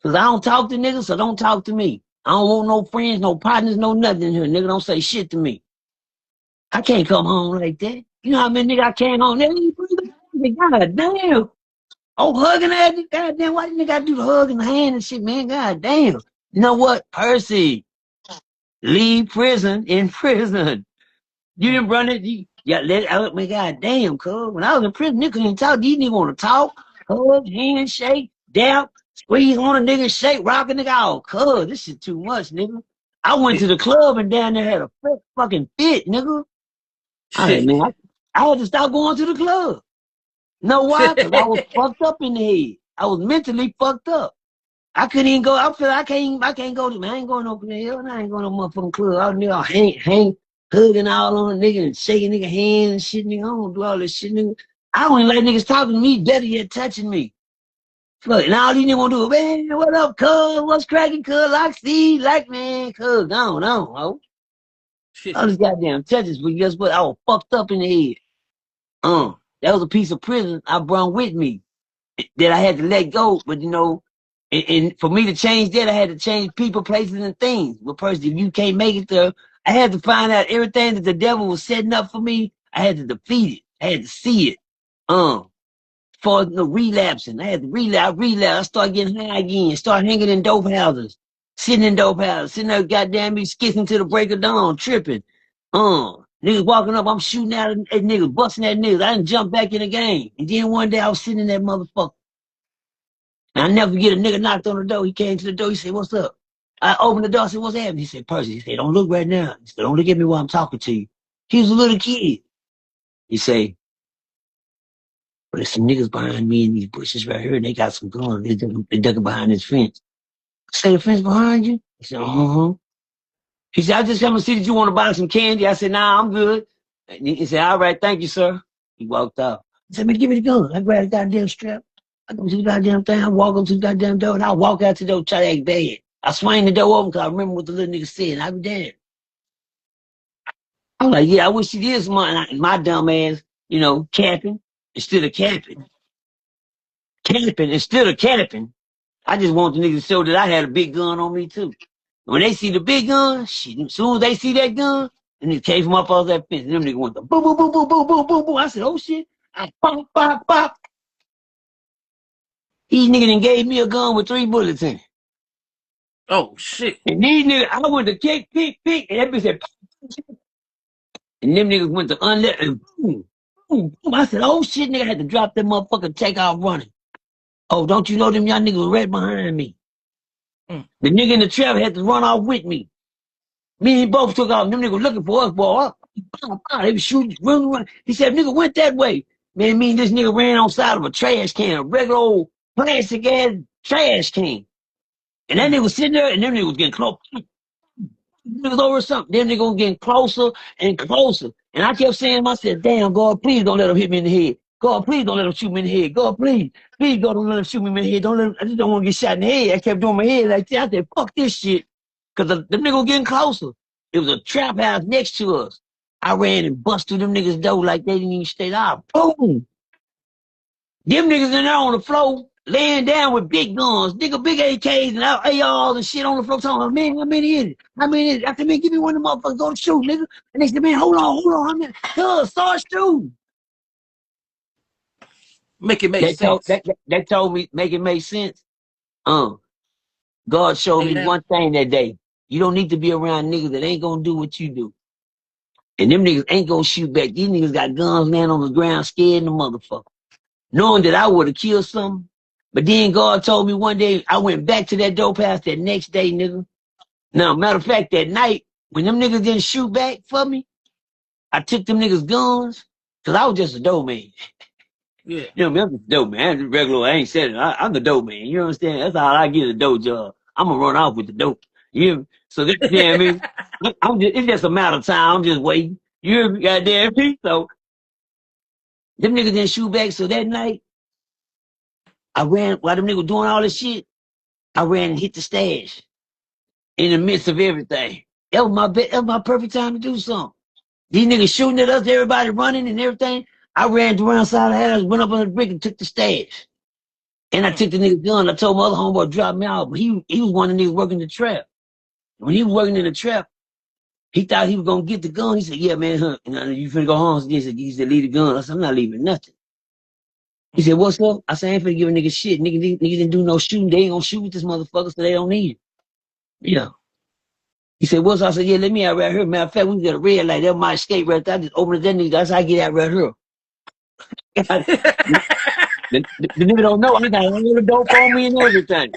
Cause I don't talk to niggas, so don't talk to me. I don't want no friends, no partners, no nothing here. Nigga, don't say shit to me. I can't come home like that. You know how many niggas I came home? God damn. Oh, hugging that. God damn, why the nigga gotta do the hug and the hand and shit, man? God damn. You know what? Percy, leave prison in prison. You didn't run it. Let out, man. God damn, cuz. When I was in prison, niggas didn't talk. These niggas want to talk, hug, handshake, dap, squeeze on a nigga, shake, rock a nigga. Oh, cuz, this shit too much, nigga. I went to the club and down there had a fucking fit, nigga. All right, Shit. man. I had to stop going to the club. Know why? Because I was fucked up in the head. I was mentally fucked up. I couldn't even go. I feel I can't go to, man. I ain't going over there. I ain't going to no motherfucking club. I was nigga hang, hugging all on a nigga and shaking nigga hands and shit, nigga. I don't do all this shit, nigga. I don't even like niggas talking to me, better yet touching me. Fuck, and all these niggas want to do, man, what up, cuz? What's cracking, cuz? Like, see, like, man, cuz, gone, ho. Shit. All these goddamn touches, but guess what? I was fucked up in the head. That was a piece of prison I brought with me that I had to let go. But and for me to change that, I had to change people, places, and things. But Percy, if you can't make it there, I had to find out everything that the devil was setting up for me. I had to defeat it. I had to see it. For the relapsing, I had to relapse. I started getting high again. Start hanging in dope houses, sitting in dope houses, sitting there, goddamn me, skissing to the break of dawn, tripping. Niggas walking up, I'm shooting at niggas, busting at niggas. I didn't jump back in the game. And then one day I was sitting in that motherfucker. And I never forget a nigga knocked on the door. He came to the door. He said, what's up? I opened the door. I said, what's happening? He said, Percy. He said, don't look right now. He said, don't look at me while I'm talking to you. He was a little kid. He said, but there's some niggas behind me in these bushes right here, and they got some guns. They ducking behind this fence. I said, the fence behind you? He said, uh-huh. He said, I just come to see that you want to buy some candy. I said, nah, I'm good. And he said, all right, thank you, sir. He walked out. He said, man, give me the gun. I grabbed the goddamn strap. I go to the goddamn thing. I walk up to the goddamn door, and I walk out to the door, try to act bad. I swing the door open because I remember what the little nigga said, and I be damned. I'm like, yeah, I wish he did my dumb ass, capping instead of capping. Capping instead of capping. I just want the niggas to show that I had a big gun on me, too. When they see the big gun, shit, as soon as they see that gun, and it came from up off that fence, and them niggas went to boom, boom, boom, boom, boom, boom, boom, boom. I said, oh shit. I pop, pop, pop. These niggas done gave me a gun with 3 bullets in it. Oh shit. And these niggas, I went to kick, and that bitch said, pop, and them niggas went to unlet, and boom, boom, boom. I said, oh shit, nigga, I had to drop that motherfucker and take off running. Oh, don't you know them young niggas were right behind me? The nigga in the trap had to run off with me. Me and both took off. Them niggas looking for us, boy. They was shooting, running. He said, nigga went that way. Man, me and this nigga ran on side of a trash can, a regular old plastic ass trash can. And that nigga was sitting there, and them niggas was getting close. Niggas over something. Them niggas was getting closer and closer. And I kept saying to myself, damn, God, please don't let him hit me in the head. God, please don't let him shoot me in the head. God, please. Please, God, don't let him shoot me in the head. I just don't want to get shot in the head. I kept doing my head like that. I said, fuck this shit. Because the nigga was getting closer. It was a trap house next to us. I ran and bust through them niggas' door like they didn't even stay out. Boom! Them niggas in there on the floor, laying down with big guns, nigga, big AKs and ARs and shit on the floor. Talking, man, how many is it? How many is it? I said, man, give me one of them motherfuckers, go shoot, nigga. And they said, man, hold on, how many? Start shooting. Make it make sense. That told me, make it make sense. God showed me one thing that day. You don't need to be around niggas that ain't gonna do what you do. And them niggas ain't gonna shoot back. These niggas got guns laying on the ground, scared the motherfucker. Knowing that I would have killed something. But then God told me one day, I went back to that dope house that next day, nigga. Now, matter of fact, that night, when them niggas didn't shoot back for me, I took them niggas' guns, because I was just a dope man. Yeah. You know, I'm just a dope man. I'm just regular, I ain't said it. I'm the dope man. You understand? That's how I get a dope job. I'm gonna run off with the dope. You hear me? So that, you know what I mean? It's just a matter of time. I'm just waiting. You hear me? Goddamn me? So Them niggas didn't shoot back. So that night, I ran while them niggas doing all this shit. I ran and hit the stash in the midst of everything. That was my perfect time to do something. These niggas shooting at us, everybody running and everything. I ran around side of the house, went up on the brick and took the stash. And I took the nigga gun. I told my other homeboy to drop me out, but he was one of the niggas working the trap. When he was working in the trap, he thought he was gonna get the gun. He said, "Yeah, man, huh, you finna go home." He said, "Leave the gun." I said, "I'm not leaving nothing." He said, "What's up?" I said, "I ain't finna give a nigga shit. Nigga didn't do no shooting. They ain't gonna shoot with this motherfucker, so they don't need it." Yeah. He said, "What's up?" I said, "Yeah, let me out right here. Matter of fact, we got a red light. That my escape right there. I just opened that nigga. That's how I get out right here." The nigga don't know. I got all the dope on me and everything.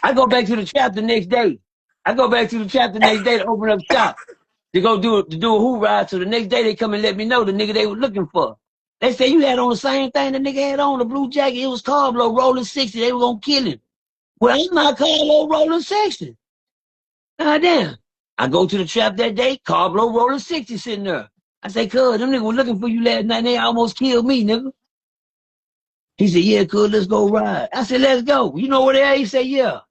I go back to the trap the next day. To open up shop to go do a who ride. So the next day they come and let me know the nigga they were looking for. They say you had on the same thing the nigga had on, the blue jacket. It was Carlo rolling 60. They were gonna kill him. Well, I'm not Carlo rolling 60. God damn. I go to the trap that day, Carlo rolling 60 sitting there. I say, "Cuz, them niggas were looking for you last night and they almost killed me, nigga." He said, "Yeah, cuz, let's go ride." I said, "Let's go." You know where they at? He said, "Yeah."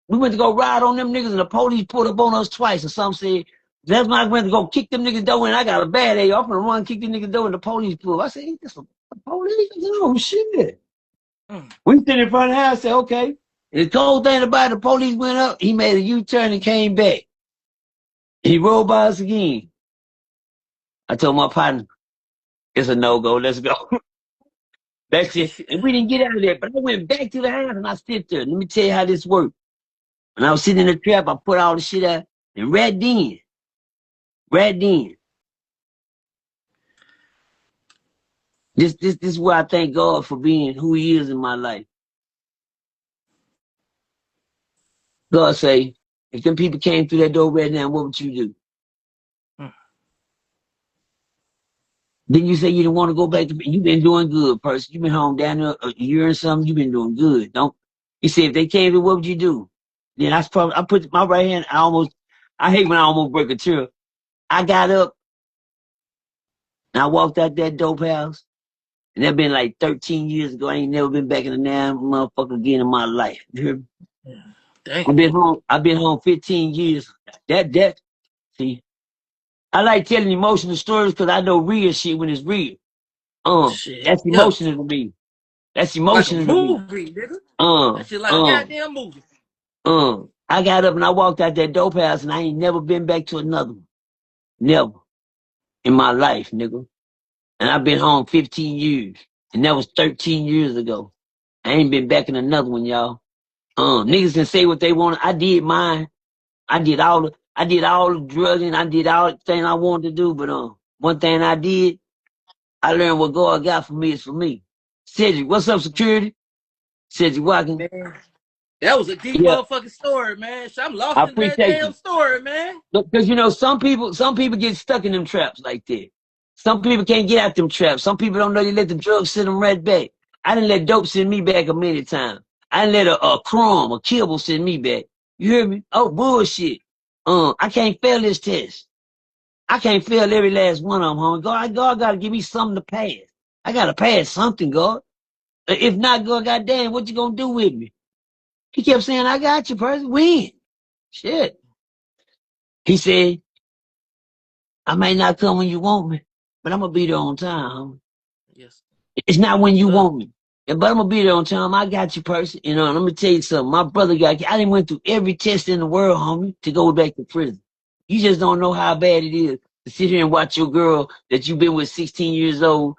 We went to go ride on them niggas and the police pulled up on us twice. And some said, that's why I went to go kick them niggas door and I got a bad A. I'm gonna run, kick them niggas door and the police pulled up. I said, "Ain't this a police?" "Oh, shit." We stood in front of the house and said, "Okay." And the cold thing about it, the police went up, he made a U-turn and came back. He rolled by us again. I told my partner, "It's a no-go, let's go." That's it. And we didn't get out of there. But I went back to the house and I sit there. Let me tell you how this worked. When I was sitting in the trap, I put all the shit out and right then, this is where I thank God for being who he is in my life. God say, if them people came through that door right now, what would you do? Then you say you didn't want to go back to, you've been doing good, Percy. You've been home down there a year and something, you've been doing good. He said, if they came through, what would you do? Then I put my right hand, I hate when I almost break a tear. I got up and I walked out that dope house. And that been like 13 years ago. I ain't never been back in the damn motherfucker again in my life. You hear me? Damn. I've been home 15 years. See, I like telling emotional stories because I know real shit when it's real. Shit. That's Yeah. emotional to me. That's Like a emotional to me. movie, nigga. That shit like a goddamn movie. I got up and I walked out that dope house and I ain't never been back to another one. Never. In my life, nigga. And I've been home 15 years. And that was 13 years ago. I ain't been back in another one, y'all. Niggas can say what they want. I did mine. I did all the drugging. I did all the thing I wanted to do. But one thing I did, I learned what God got for me is for me. Cedric, what's up, security? Cedric Watkins. Man, that was a deep Yeah, motherfucking story, man. I'm I lost in that appreciate damn you. story, man. Because some people get stuck in them traps like that. Some people can't get out them traps. Some people don't know they let the drugs send them right back. I didn't let dope send me back a many times. I didn't let a crumb, a kibble send me back. You hear me? Oh, bullshit. I can't fail this test. I can't fail every last one of them, homie. God got to give me something to pass. I got to pass something, God. If not, God, goddamn, what you gonna do with me? He kept saying, "I got you, Percy. Win." Shit. He said, "I may not come when you want me, but I'm gonna be there on time, homie. Yes. It's not when Yes, you sir. want me. But I'm gonna be there on time. I got you, Percy. Let me tell you something. My brother I done went through every test in the world, homie, to go back to prison. You just don't know how bad it is to sit here and watch your girl that you've been with 16 years old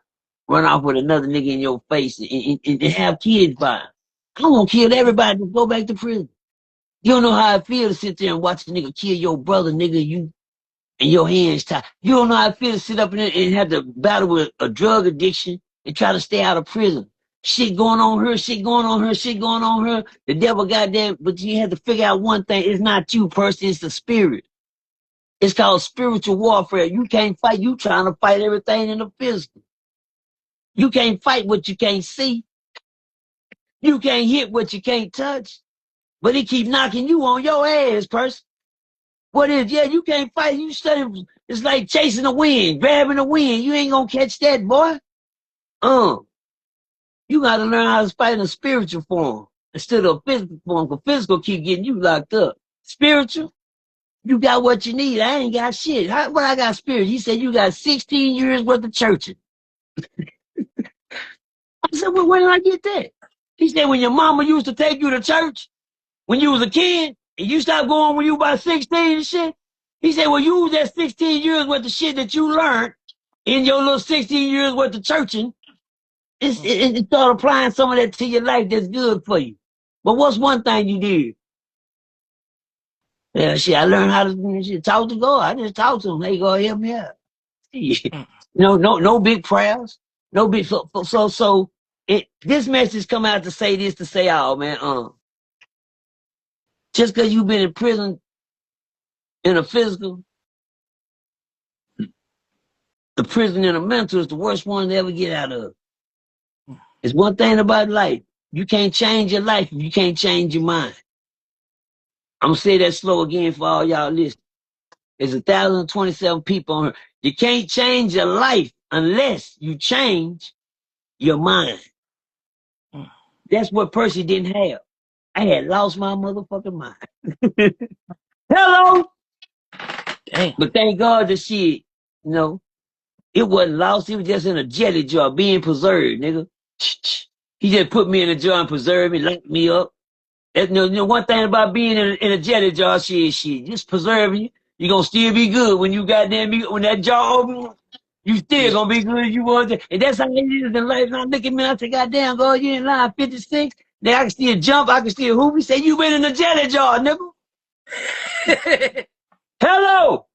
run off with another nigga in your face and have kids by him. I'm gonna kill everybody to go back to prison. You don't know how it feels to sit there and watch a nigga kill your brother, nigga, you and your hands tied. You don't know how it feels to sit up in there and have to battle with a drug addiction and try to stay out of prison. Shit going on her, shit going on her, shit going on her. The devil goddamn, but you have to figure out one thing. It's not you, person, it's the spirit. It's called spiritual warfare. You can't fight. You trying to fight everything in the physical. You can't fight what you can't see. You can't hit what you can't touch. But he keep knocking you on your ass, person. What is, yeah, you can't fight. You study, it's like chasing the wind, grabbing the wind. You ain't gonna catch that, boy. You gotta learn how to fight in a spiritual form instead of a physical form, because physical keep getting you locked up. Spiritual, you got what you need. I ain't got shit. What I got spirit? He said you got 16 years worth of churching. I said, well, where did I get that? He said, when your mama used to take you to church when you was a kid, and you stopped going when you about 16 and shit. He said, well, use that 16 years worth of shit that you learned in your little 16 years worth of churching and start applying some of that to your life that's good for you. But what's one thing you did? Yeah, shit, I learned how to talk to God. I just talk to him. Hey, God, help me out. No big prayers. No big, so this message come out to say this, to say, oh, man, just because you've been in prison in a physical, the prison in a mental is the worst one to ever get out of. It's one thing about life. You can't change your life if you can't change your mind. I'm going to say that slow again for all y'all listening. There's 1,027 people on here. You can't change your life unless you change your mind. That's what Percy didn't have. I had lost my motherfucking mind. Hello? Damn. But thank God the shit, it wasn't lost. It was just in a jelly jar being preserved, nigga. He just put me in a jar and preserved me, locked me up. That's, one thing about being in a jelly jar, shit, just preserving you. You gonna still be good when you when that jar open, you still gonna be good as you was. And that's how it is in life. Now look at me, I say, goddamn, God, you in line 56. Now I can still jump, I can still hoop. He say, you been in a jelly jar, nigga. Hello.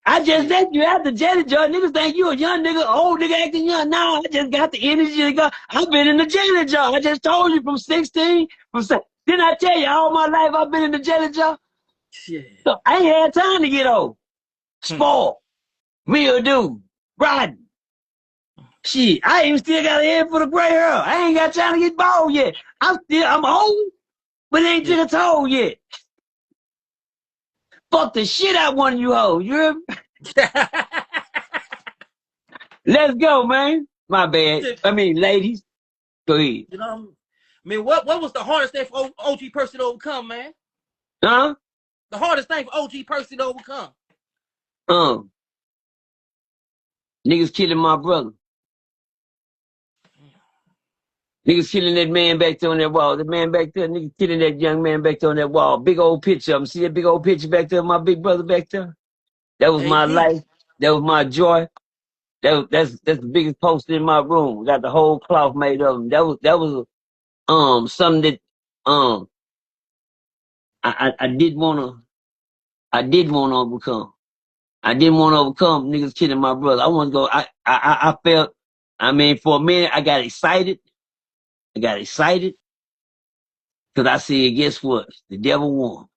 I just let you out the jelly jar. Niggas think you a young nigga, old nigga acting young. No, I just got the energy to go. I've been in the jelly jar. I just told you from 16. Didn't I tell you all my life I've been in the jelly jar? Shit. So I ain't had time to get old. Spoiled. Real dude. Riding. Shit, I even still got a head for the gray hair. I ain't got time to get bald yet. I'm old, but it ain't to the toe yet. Fuck the shit out one of you hoes. You hear me? Let's go, man. My bad. I mean, ladies. Go ahead. What was the hardest thing for OG Percy to overcome, man? Huh? The hardest thing for OG Percy to overcome. Niggas killing my brother. Niggas killing that man back there on that wall. The man back there, niggas killing that young man back there on that wall. Big old picture of him. See that big old picture back there of my big brother back there? That was my life. That was my joy. That's the biggest poster in my room. Got the whole cloth made of him. That was something that I did wanna overcome. I didn't want to overcome niggas killing my brother. I want to go. I felt. I mean, for a minute, I got excited. Because I said, guess what? The devil won.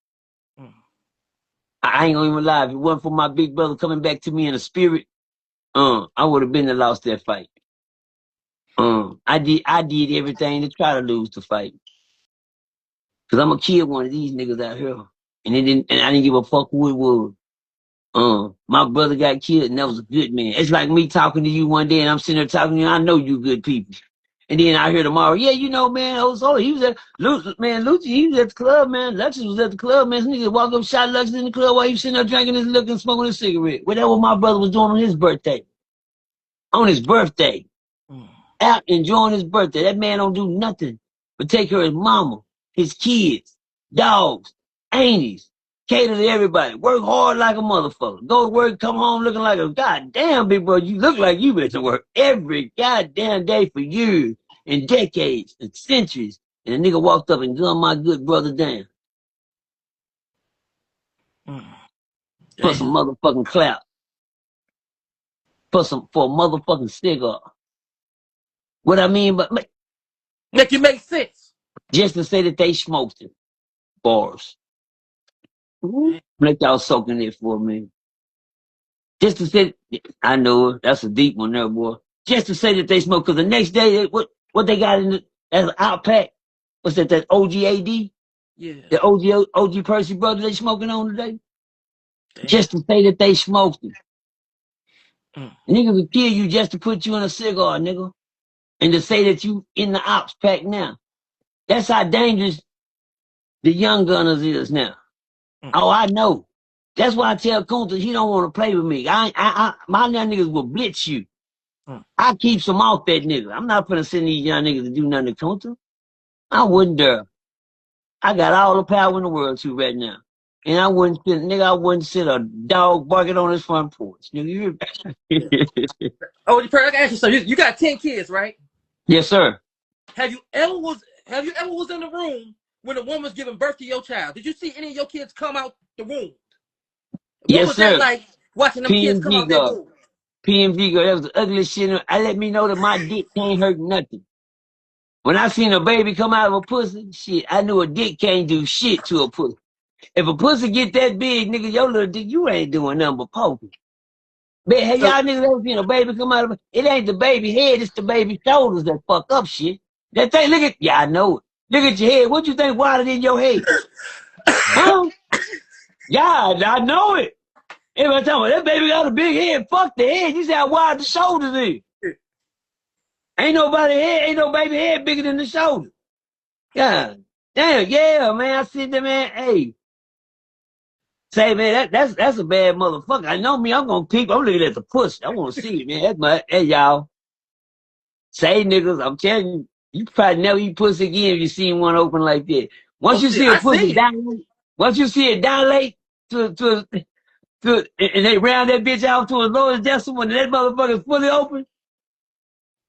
I ain't gonna even lie. If it wasn't for my big brother coming back to me in the spirit, I would have been and lost that fight. I did everything to try to lose the fight. Cause I'm gonna kill one of these niggas out here. And I didn't give a fuck who it was. My brother got killed and that was a good man. It's like me talking to you one day and I'm sitting there talking to you. I know you good people. And then I hear tomorrow, yeah, man, he was at Lucci, he was at the club, man. Lexus was at the club, man. This nigga walk up, shot Lexus in the club while he was sitting there drinking his liquor and smoking a cigarette. Well, that's what my brother was doing on his birthday. On his birthday. Out enjoying his birthday. That man don't do nothing but take care of his mama, his kids, dogs, aunties. Cater to everybody. Work hard like a motherfucker. Go to work, come home looking like a goddamn big bro. You look like you been to work every goddamn day for years and decades and centuries. And a nigga walked up and gunned my good brother down. For some motherfucking clout. For a motherfucking cigar. What I mean, but make it make sense. Just to say that they smoked it. Bars. Let y'all soak in it for a minute. Just to say, I know that's a deep one there, boy. Just to say that they smoke, because the next day, what they got in as an outpack, what's that OGAD? Yeah. The OG Percy brother they smoking on today? Damn. Just to say that they smoked it. Niggas will kill you just to put you in a cigar, nigga. And to say that you in the ops pack now, that's how dangerous the young gunners is now. Mm. Oh, I know. That's why I tell Kunta he don't want to play with me. My young niggas will blitz you. Mm. I keep some off that nigga. I'm not gonna send these young niggas to do nothing to Kunta. I wouldn't dare. I got all the power in the world to right now. And I wouldn't sit a dog barking on his front porch. Nigga, you hear me? Oh, Percy, I can ask you something. You got 10 kids, right? Yes, sir. Have you ever was in the room when a woman was giving birth to your child? Did you see any of your kids come out the womb? What Yes, was that sir. like watching them kids come PMG out that girl. womb? PMG girl. That was the ugliest shit. I let me know that my dick can't hurt nothing. When I seen a baby come out of a pussy, shit, I knew a dick can't do shit to a pussy. If a pussy get that big, nigga, your little dick, you ain't doing nothing but poking. But hey, So, y'all niggas ever seen a baby come out of it? Ain't the baby head, it's the baby shoulders that fuck up shit. That thing, look at, yeah, I know it. Look at your head. What you think wider than your head? Huh? Yeah, I know it. Everybody talking about that baby got a big head. Fuck the head. You see how wide the shoulders is. Ain't no baby head bigger than the shoulder. Yeah. Damn, yeah, man. I see that, man. Hey. Say, man, that's a bad motherfucker. I know me, I'm looking at the pussy. I want to see it, man. That's my, hey, y'all. Say, niggas, I'm telling you, you probably never eat pussy again if you seen one open like that. oh Once you shit, see a I pussy seen it. dilate, once you see it dilate and they round that bitch out to a lowest decimal and that motherfucker's fully open,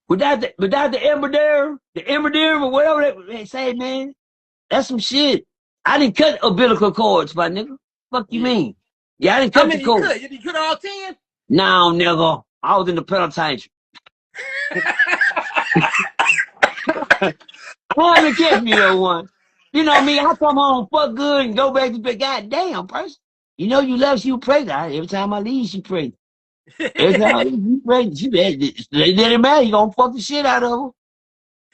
without the epiderm or whatever they say, man, that's some shit. I didn't cut umbilical cords, my nigga. Fuck you Yeah. mean? Yeah, I didn't How cut the many you cord. could? You could all 10? No, nigga. I was in the penitentiary. I haven't catch me though one. You know me, I come home, fuck good, and go back to bed. Goddamn, person. You know you love she pregnant. Every time I leave, she pregnant. Every time I leave, she pregnant. They let him out, he gonna fuck the shit out of her.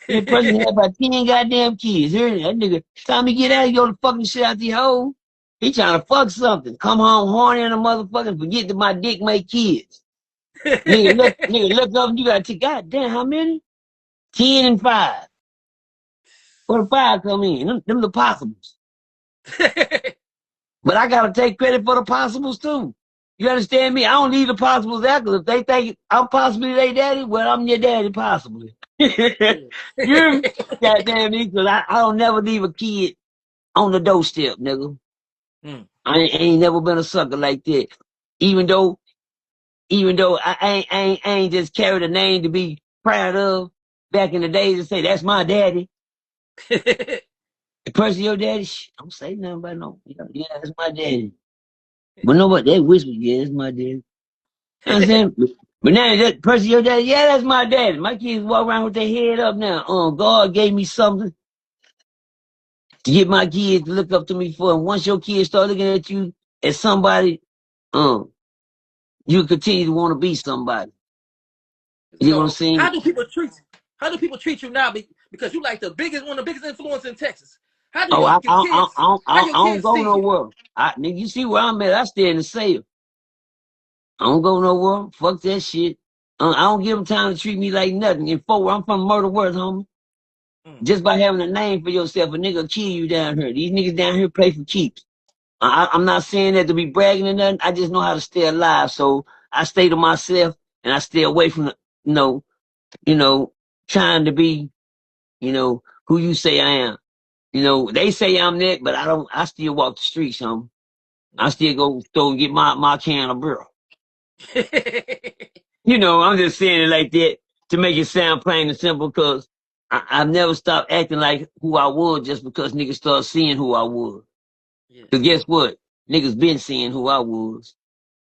The person had about 10 goddamn kids. Here, that nigga, time he get out, he go to fucking shit out the hole. He trying to fuck something. Come home horny and a motherfucker, forget that my dick make kids. Nigga, look up, you gotta take, goddamn, how many? 10 and 5. Where the 5 come in? Them the possibles. But I gotta take credit for the possibles too. You understand me? I don't leave the possibles out, because if they think I'm possibly their daddy, well, I'm your daddy possibly. You goddamn me, because I don't never leave a kid on the doorstep, nigga. Mm. I ain't never been a sucker like that. Even though I ain't just carried a name to be proud of back in the days and say, that's my daddy. The person your daddy, shh, don't say nothing about no. Yeah, that's my daddy. But nobody, they whisper, yeah, that's my daddy. You know what I'm saying? But now that person your daddy, yeah, that's my daddy. My kids walk around with their head up now. God gave me something to get my kids to look up to me for. And once your kids start looking at you as somebody, you continue to want to be somebody. You know what I'm So saying? how do people treat you now? Because you like one of the biggest influence in Texas. How do Oh, your kids how I your don't kids go see you? nowhere. Nigga, you see where I'm at? I stay in the sale. I don't go nowhere. Fuck that shit. I don't give them time to treat me like nothing. And forward, I'm from Murder Worth, homie. Mm. Just by having a name for yourself, a nigga kill you down here. These niggas down here play for keeps. I'm not saying that to be bragging or nothing. I just know how to stay alive. So I stay to myself and I stay away from the, trying to be, who you say I am. They say I'm that, but I still walk the streets, homie. I still go store and get my can of beer. I'm just saying it like that to make it sound plain and simple, because I've never stopped acting like who I was just because niggas start seeing who I was. Yeah. Because guess what? Niggas been seeing who I was.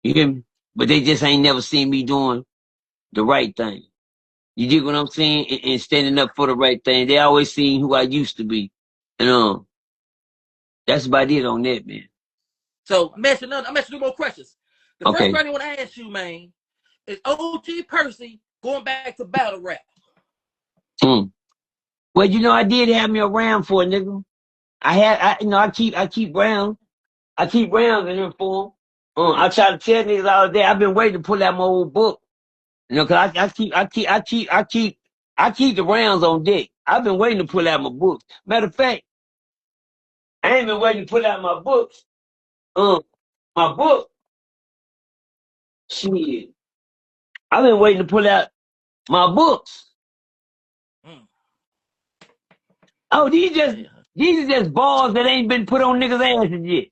You hear me? But they just ain't never seen me doing the right thing. You dig what I'm saying? And standing up for the right thing. They always seen who I used to be. And that's about it on that, man. So I'm asking 2 more questions. The first Okay. question I want to ask you, man, is OG Percy going back to battle rap? Mm. Well, I did have me around for a nigga. I keep round. I keep rounds in here for him. I try to tell niggas all day. I've been waiting to pull out my old book. Cause I keep the rounds on deck. I've been waiting to pull out my books. Matter of fact, I ain't been waiting to pull out my books. My book, shit. I've been waiting to pull out my books. Mm. Oh, these are just balls that ain't been put on niggas' asses yet.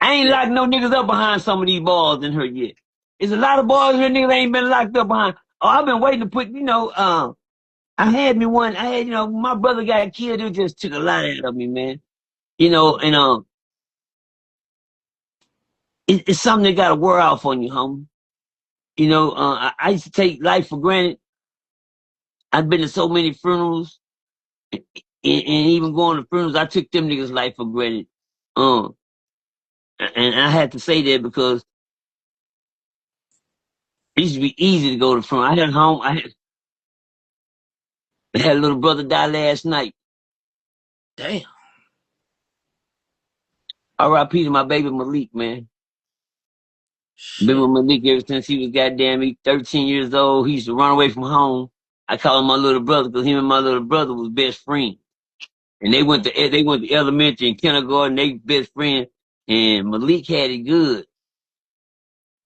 I ain't locked no niggas up behind some of these balls in her yet. There's a lot of balls in here niggas ain't been locked up behind. Oh, I've been waiting to put, I had me one. I had, my brother got killed. It just took a lot out of me, man. And it's something that got to wear off on you, homie. I used to take life for granted. I've been to so many funerals, and even going to funerals, I took them niggas' life for granted. Um, and I had to say that because it used to be easy to go to funeral. I had home. I had a little brother die last night. Damn. R.I.P. to my baby Malik, man. Been Shit. with Malik ever since he was goddamn 13 years old. He used to run away from home. I call him my little brother because him and my little brother was best friends. And they went to elementary and kindergarten. They best friend. And Malik had it good.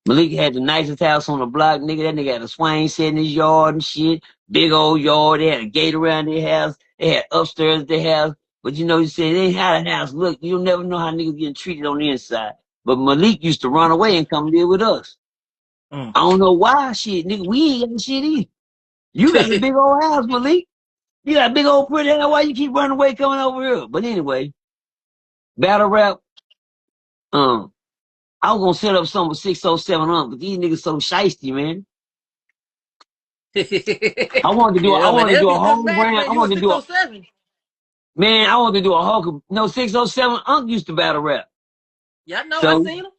Malik had the nicest house on the block, nigga. That nigga had a swing set in his yard and shit. Big old yard. They had a gate around their house. They had upstairs at their house. But you said they ain't how the house look. You'll never know how niggas getting treated on the inside. But Malik used to run away and come live with us. Mm. I don't know why, shit, nigga. We ain't got shit either. You got a big old house, Malik. You got a big old pretty house. Why you keep running away coming over here? But anyway, battle rap. I was gonna set up something with 607 but these niggas so shiesty, man. I wanted to do Yeah, man, there'll a be nothing whole bad round. when you a 607. I wanted to do a whole, no, 607 used to battle rap. Yeah, I know. I So, seen him.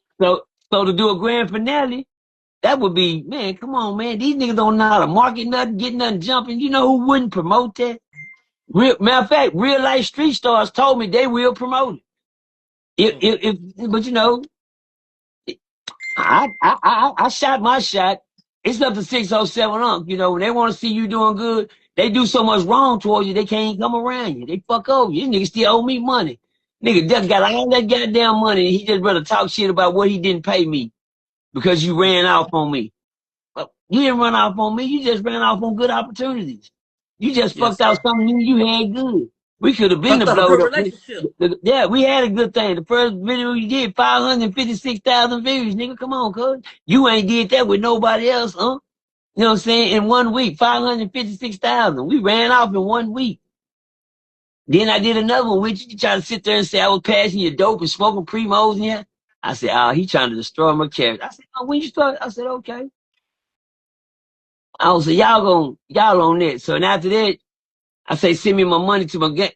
so to do a grand finale, that would be, man, come on, man. These niggas don't know how to market nothing, get nothing jumping. You know who wouldn't promote that? Matter of fact, real life street stars told me they will promote it. But I shot my shot. It's up to 607 when they want to see you doing good, they do so much wrong towards you, they can't come around you. They fuck over you. This nigga still owe me money. Nigga just got all that goddamn money and he just rather talk shit about what he didn't pay me because you ran off on me. Well, you didn't run off on me. You just ran off on good opportunities. You just fucked Yes, out sir. something you had good. We could have been to Fucked up a blowed good up. relationship. Yeah, we had a good thing. The first video we did, 556,000 views, nigga. Come on, cuz. You ain't did that with nobody else, huh? You know what I'm saying? In 1 week, 556,000. We ran off in 1 week. Then I did another one with you. You try to sit there and say I was passing you dope and smoking primos in here. I said, oh, he trying to destroy my character. I said, oh, when you start? I said, okay. I was say, y'all on that. So and after that, I say, send me my money to my thing.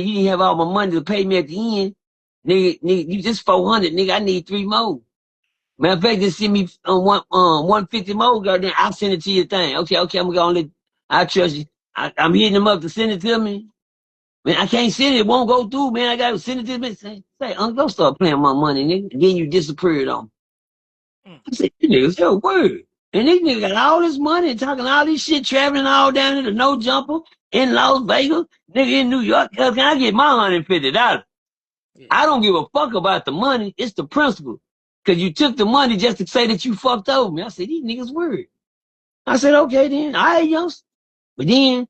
You didn't have all my money to pay me at the end. Nigga, you just 400, nigga. I need 3 more. Matter of fact, just send me 150 more, goddamn. I'll send it to your thing. Okay, I'm gonna let, I trust you. I'm hitting them up to send it to me. Man, I can't send it. It won't go through, man. I gotta send it to me. Say, Uncle, don't start playing my money, nigga. Then you disappeared on me. Mm. I said, you niggas, your word. And these niggas got all this money and talking all this shit, traveling all down to the no jumper in Las Vegas, nigga in New York. Can I get my $150? Yeah. I don't give a fuck about the money. It's the principle. Cause you took the money just to say that you fucked over me. I said, these niggas weird. I said, okay then. All right, youngster. But then,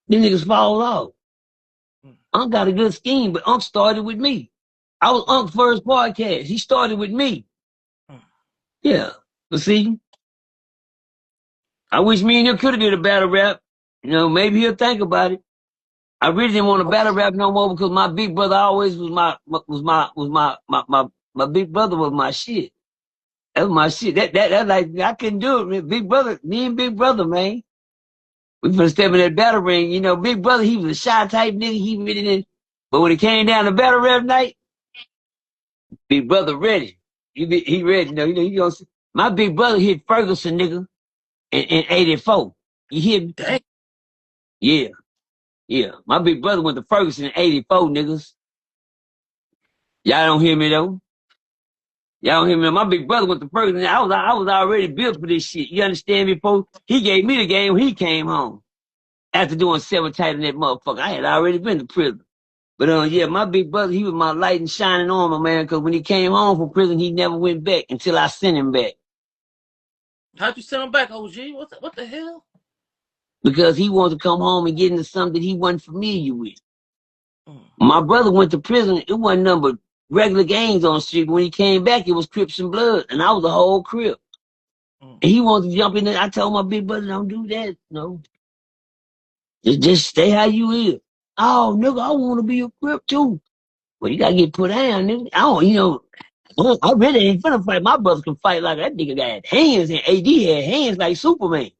them niggas fall off. Mm. Unc got a good scheme, but Unc started with me. I was Unc's first podcast. He started with me. Mm. Yeah. But see, I wish me and him could have did a battle rap. Maybe he'll think about it. I really didn't want to battle rap no more because my big brother always was my big brother was my shit. That was my shit. That like I couldn't do it, man. Big brother, me and big brother, man. We finna step in that battle ring. Big brother, he was a shy type nigga. He really didn't. But when it came down to battle rap night, big brother ready. He ready. He gonna. My big brother hit Ferguson, nigga, in '84. You hear me? Dang. Yeah, yeah. My big brother went to Ferguson in '84, niggas. Y'all don't hear me though. Y'all hear me? My big brother went to Percy. I was already built for this shit. You understand me, folks? He gave me the game when he came home. After doing 7 tight in that motherfucker, I had already been to prison. But yeah, my big brother, he was my light and shining armor, man, because when he came home from prison, he never went back until I sent him back. How'd you send him back, OG? What the hell? Because he wanted to come home and get into something he wasn't familiar with. Mm. My brother went to prison. It wasn't nothing but regular gangs on the street. When he came back, it was Crips and Blood, and I was a whole Crip. Mm. And he wanted to jump in there. I told my big brother, don't do that. No. Just stay how you is. Oh, nigga, I want to be a Crip too. Well, you got to get put down, nigga. I don't, I really ain't finna fight. My brother can fight like that nigga got hands, and AD had hands like Superman.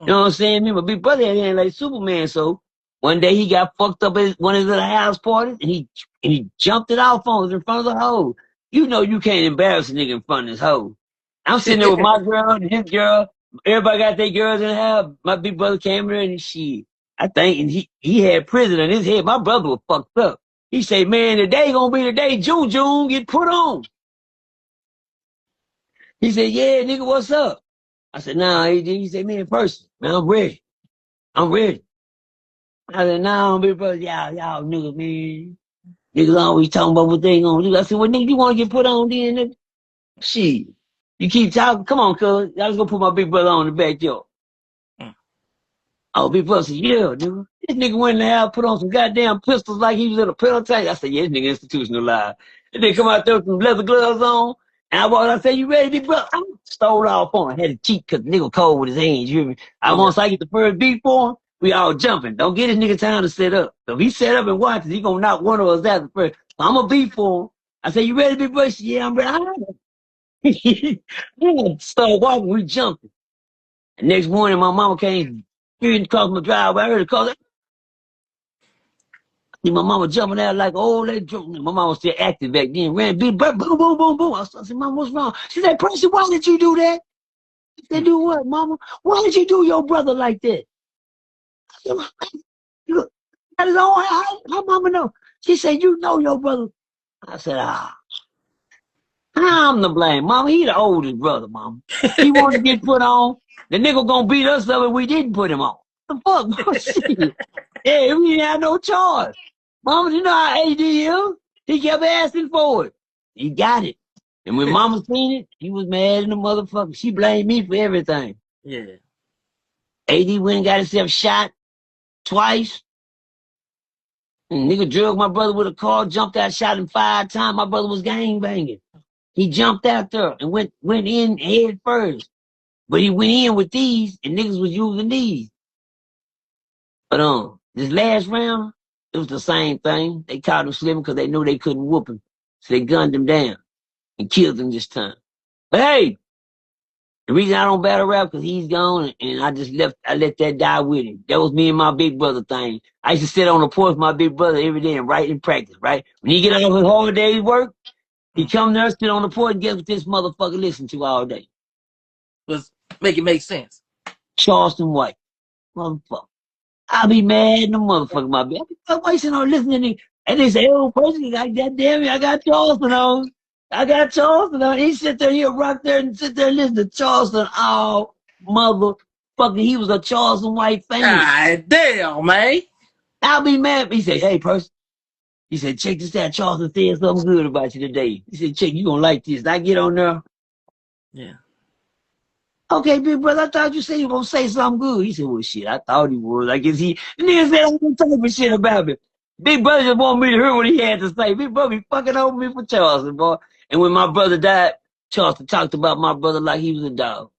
You know what I'm saying? Me, my big brother had hands like Superman. So one day he got fucked up at one of his little house parties, and he jumped it off on us in front of the hoe. You know you can't embarrass a nigga in front of this hoe. I'm sitting there with my girl and his girl. Everybody got their girls in the house. My big brother came in and shit. I think, and he had prison in his head. My brother was fucked up. He said, man, today gonna be the day June get put on. He said, yeah, nigga, what's up? I said, nah, he said, man, Percy, man, I'm ready. I'm ready. I said, nah, big brother, y'all niggas, man. Niggas always talking about what they gonna do. I said, well, nigga, you wanna get put on then, nigga? Shit. You keep talking, come on, cuz. I was gonna put my big brother on in the backyard. Oh, big brother said, yeah, nigga. This nigga went in the house, put on some goddamn pistols like he was in a penalty. I said, yeah, this nigga institutionalized. And they come out there with some leather gloves on. And I said, you ready, big brother? I stole off on him. Had to cheat because the nigga cold with his hands, you hear me? Once I get the first beat for him, we all jumping. Don't get this nigga time to set up. So if he set up and watches, he gonna knock one of us out the first. So I'm gonna beat for him. I said, you ready, big brother? Said, yeah, I'm ready. I started walking, we jumping. The next morning, my mama came across my driveway. I heard her call. See my mama jumping out like old lady. My mama was still active back then. Ran, beat, boom, boom, boom, boom. I said, Mama, what's wrong? She said, Percy, why did you do that? I said, do what, Mama? Why did you do your brother like that? I said, look, how Mama know? She said, you know your brother. I said, I'm to blame, Mama. He the oldest brother, Mama. He wanted to get put on. The nigga gonna beat us up if we didn't put him on. The fuck, shit. Yeah, we didn't have no choice. Mama, you know how AD is? He kept asking for it. He got it. And when Mama seen it, he was mad in the motherfucker. She blamed me for everything. Yeah. AD went and got himself shot twice. And nigga drugged my brother with a car, jumped out, shot him 5 times. My brother was gang banging. He jumped out there and went in head first. But he went in with these, and niggas was using these. But this last round, it was the same thing. They caught him slipping because they knew they couldn't whoop him. So they gunned him down and killed him this time. But hey, the reason I don't battle rap because he's gone and I let that die with him. That was me and my big brother thing. I used to sit on the porch with my big brother every day and write and practice, right? When he get out of his hard day's work, he come there, sit on the porch and guess what this motherfucker listen to all day? Make it make sense. Charleston White. Motherfucker. I be mad in the motherfucker, my bitch. I be wasting on listening. And they say, oh, Percy, like that damn it, I got Charleston on. I got Charleston on. He sit there, he'll rock there and sit there and listen to Charleston all motherfucker. He was a Charleston White fan. God damn, man. I'll be mad. He said, hey, Percy. He said, check this out. Charleston said something good about you today. He said, check, you gonna like this. And I get on there. Yeah. Okay, big brother, I thought you said you were gonna say something good. He said, well, shit, I thought he was. I guess the nigga said all the type of shit about me. Big brother just want me to hear what he had to say. Big brother be fucking over me for Charleston, boy. And when my brother died, Charleston talked about my brother like he was a dog.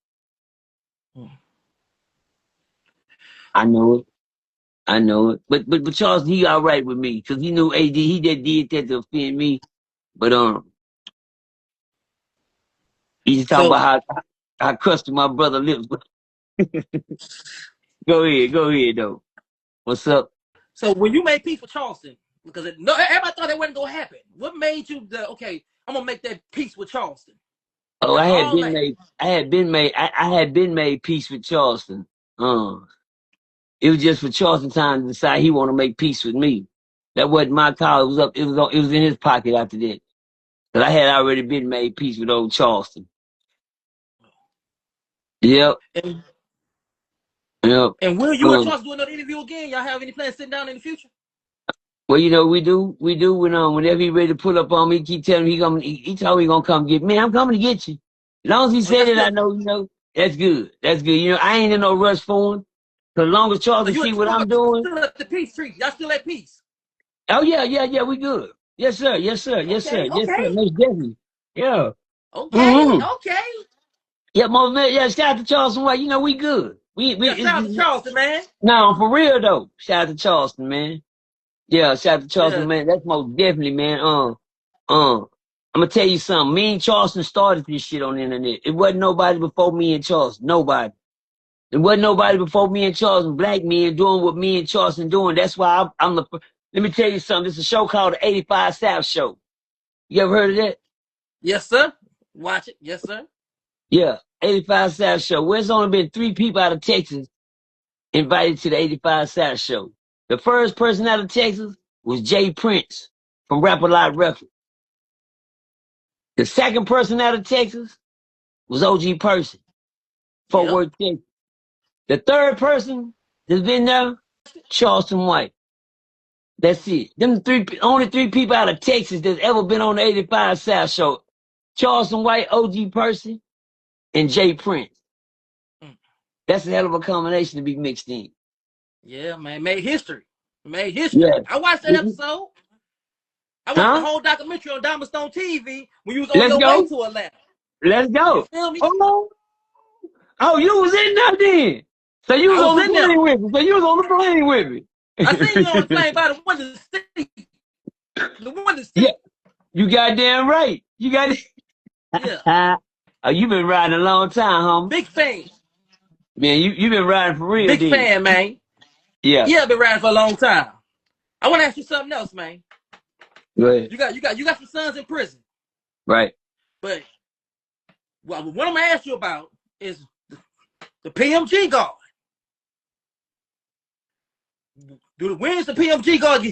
I know it. I know it. But Charleston, he all right with me because he knew AD. He just did that to offend me. But he just talking about how crusty my brother lips. Go ahead though. What's up? So when you made peace with Charleston, because everybody thought that wasn't gonna happen. What made you okay? I'm gonna make that peace with Charleston. Oh, I had been made peace with Charleston. It was just for Charleston time to decide he want to make peace with me. That wasn't my call. It was in his pocket after that. Cause I had already been made peace with old Charleston. Yep. And Yep. and will you and Charles do another interview again? Y'all have any plans sitting down in the future? Well, you know, we do whenever he ready to pull up on me, keep telling me he told me he gonna come get me. I'm coming to get you. As long as he said it, I know, that's good. That's good. You know, I ain't in no rush for him. Cause as long as Charles So can you see and what I'm Charles doing. still at the peace tree? Y'all still at peace? Oh yeah, we good. Yes, sir. Yes, sir. Yes, sir. Okay, Yes, sir. okay, Most definitely. Yeah. okay, Mm-hmm. okay. Yeah, most man, yeah, shout out to Charleston White. You know, we good. Yeah, shout out to Charleston, man. No, for real though. Shout out to Charleston, man. Yeah, shout out to Yeah. Charleston, man. That's most definitely, man. I'm gonna tell you something. Me and Charleston started this shit on the internet. It wasn't nobody before me and Charleston. Nobody. It wasn't nobody before me and Charleston. Black men doing what me and Charleston doing. That's why I'm the. Let me tell you something. There's a show called the 85 South Show. You ever heard of that? Yes, sir. Watch it. Yes, sir. Yeah, 85 South Show. Well, there's only been 3 people out of Texas invited to the 85 South Show. The first person out of Texas was Jay Prince from Rap A Lot Records. The second person out of Texas was OG Percy, Fort Yep. Worth, Texas. The third person that's been there, Charleston White. That's it. Them only 3 people out of Texas that's ever been on the 85 South Show. Charleston White, OG Percy, and Jay Prince. Mm. That's a hell of a combination to be mixed in. Yeah, man. Made history. Made history. Yeah. I watched that episode. I watched the Huh? whole documentary on Diamond Stone TV when you was on Let's your go. way to Atlanta. Let's You go. feel me? Oh, you was in there then. So you was I on was the in there. plane with me. So you was on the plane with me. I seen you on the plane by the window seat. The window seat. Yeah, you goddamn right. You got it. Yeah. Oh, you been riding a long time, homie. Big fan. Man, you been riding for real, Big dude. fan, man. Yeah. Yeah, I've been riding for a long time. I want to ask you something else, man. Go ahead. You got some sons in prison. Right. But what I'm gonna ask you about is the PMG guard. When's the PMG guard?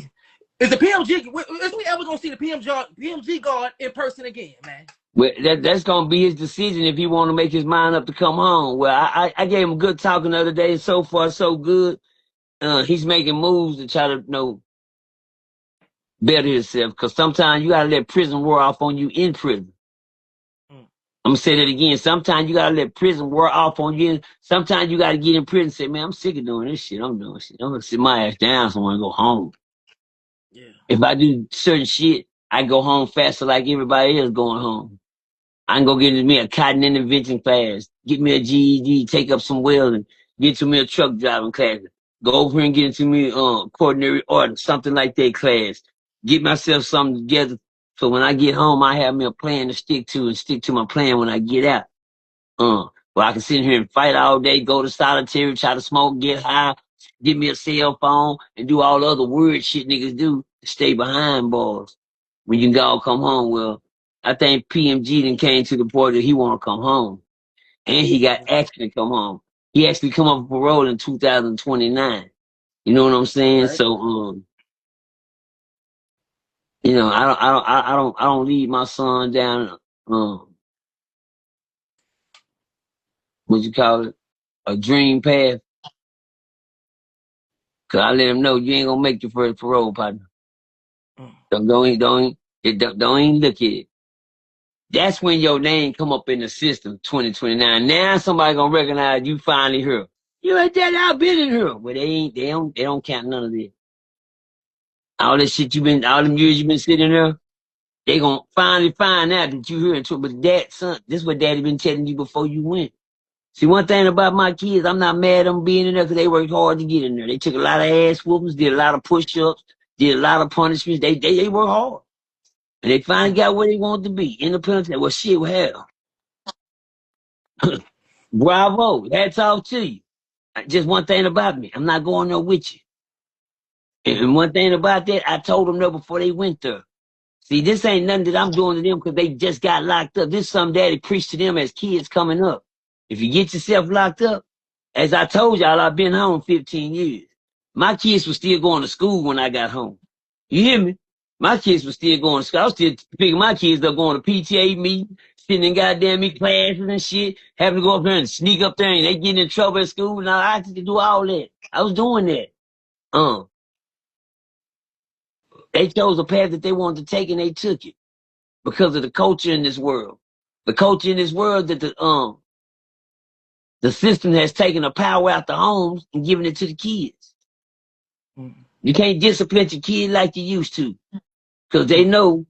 Is the PMG? Is we ever gonna see the PMG guard in person again, man? Well, that's gonna be his decision if he want to make his mind up to come home. Well, I gave him a good talking the other day. So far, so good. He's making moves to try to better himself. Because sometimes you gotta let prison wear off on you in prison. I'm gonna say that again. Sometimes you gotta let prison wear off on you. Sometimes you gotta get in prison and say, "Man, I'm sick of doing this shit. I'm doing shit. I'm gonna sit my ass down somewhere and go home." Yeah. If I do certain shit, I go home faster like everybody else going home. I can go get me a cotton intervention class, get me a GED, take up some welding, get to me a truck driving class, go over here and get into me coordinary art, something like that class. Get myself something together so when I get home, I have me a plan to stick to and stick to my plan when I get out. Where I can sit here and fight all day, go to solitary, try to smoke, get high, get me a cell phone, and do all the other weird shit niggas do to stay behind bars. When you go come home, well, I think PMG then came to the point that he want to come home. And he got actually come home. He actually come up for parole in 2029. You know what I'm saying? Right. So, I don't lead my son down, what you call it? A dream path. Cause I let him know you ain't gonna make your first parole, partner. Don't even look at it. That's when your name come up in the system, 2029. Now somebody gonna recognize you finally here. You ain't that I've been in here. But they don't count none of this. All that shit all them years you been sitting there, they gonna finally find out that you here into it. But dad, son, this is what daddy been telling you before you went. See, one thing about my kids, I'm not mad at them being in there because they worked hard to get in there. They took a lot of ass whoopings, did a lot of push-ups, did a lot of punishments. They work hard. And they finally got where they wanted to be. In the penitentiary. Well, shit, hell. Bravo. Hats off to you. Just one thing about me. I'm not going there with you. And one thing about that, I told them that before they went there. See, this ain't nothing that I'm doing to them because they just got locked up. This is something daddy preached to them as kids coming up. If you get yourself locked up, as I told y'all, I've been home 15 years. My kids were still going to school when I got home. You hear me? My kids were still going to school. I was still picking my kids up going to PTA meetings, sitting in goddamn me classes and shit, having to go up there and sneak up there and they getting in trouble at school. Now I had to do all that. I was doing that. They chose a path that they wanted to take and they took it because of the culture in this world. The culture in this world that the system has taken the power out the homes and given it to the kids. You can't discipline your kid like you used to because they know,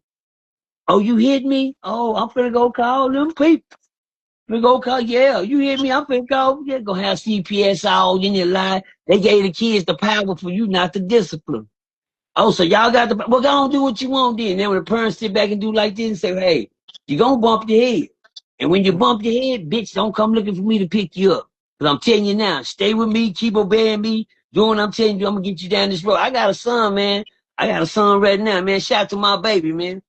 oh, you hit me? Oh, I'm finna go call them people. We go call, yeah, you hit me? I'm finna go. Yeah, go have CPS all in your life. They gave the kids the power for you not to discipline. Oh, so y'all got the, well, go on, do what you want then. Then when the parents sit back and do like this and say, hey, you gonna bump your head. And when you bump your head, bitch, don't come looking for me to pick you up. Cause I'm telling you now, stay with me, keep obeying me, doing what I'm telling you, I'm gonna get you down this road. I got a son, man. I got a son right now, man. Shout out to my baby, man.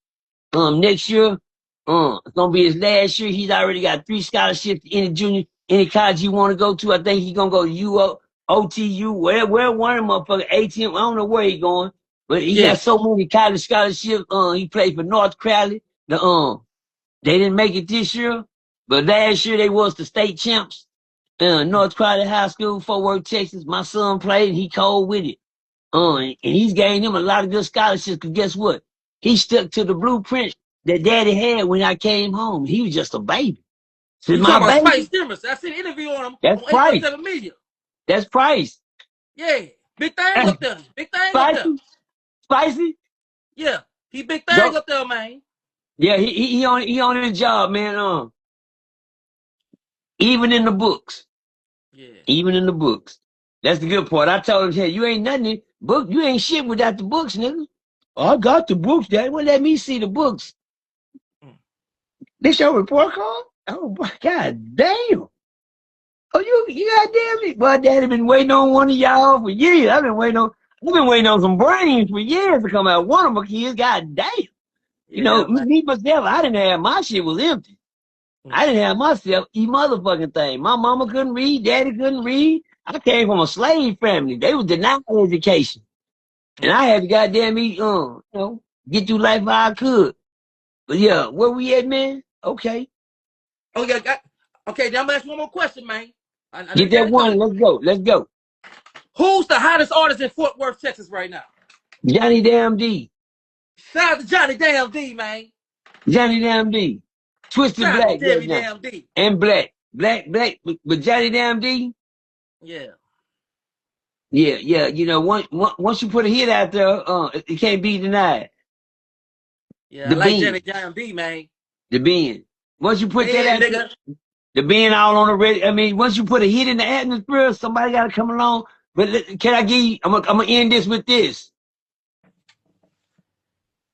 Next year, it's gonna be his last year. He's already got 3 scholarships in the junior, any college he wanna go to. I think he's gonna go to UO, OTU, where one of them motherfuckers, ATM, I don't know where he going. But he got so many college scholarships. He played for North Crowley. They didn't make it this year, but last year they was the state champs. North Crowley High School, Fort Worth, Texas. My son played and he cold with it. And he's gained him a lot of good scholarships. Cause guess what? He stuck to the blueprint that Daddy had when I came home. He was just a baby. So You my talking about baby. Spice Simmons? I seen an interview on him That's on Price. 817 Media. That's Price. Yeah, big thing up there. Big thing up there. Spicy. Spicy. Yeah, he big thing up there, man. Yeah, he on his job, man. Even in the books. Yeah. Even in the books. That's the good part. I told him, hey, you ain't nothing. Book, you ain't shit without the books, nigga. Oh, I got the books, Dad. Well, let me see the books. This your report card? Oh, my God damn. Oh, you goddamn it. Boy, Daddy been waiting on one of y'all for years. I've been waiting on some brains for years to come out. One of my kids, god damn. You know, me myself, I didn't have my shit was empty. I didn't have myself motherfucking thing. My mama couldn't read, daddy couldn't read. I came from a slave family. They was denied education. And I had to goddamn me, get through life how I could. But yeah, where we at, man? Okay. Oh, yeah, okay, now I'm gonna ask you one more question, man. Get that one, let's go. Who's the hottest artist in Fort Worth, Texas right now? Johnny Damn D. Shout out to Johnny Damn D, man. Johnny Damn D. Twisted Shout Black. out to Johnny Damn D. And Black. Black. But Johnny Damn D? Yeah. Yeah. You know, once you put a hit out there, it can't be denied. Yeah, I like Johnny Damn D, man. The being. Once you put that out there, the being all on the ready. I mean, once you put a hit in the atmosphere, somebody got to come along. But can I give you, I'm gonna end this with this.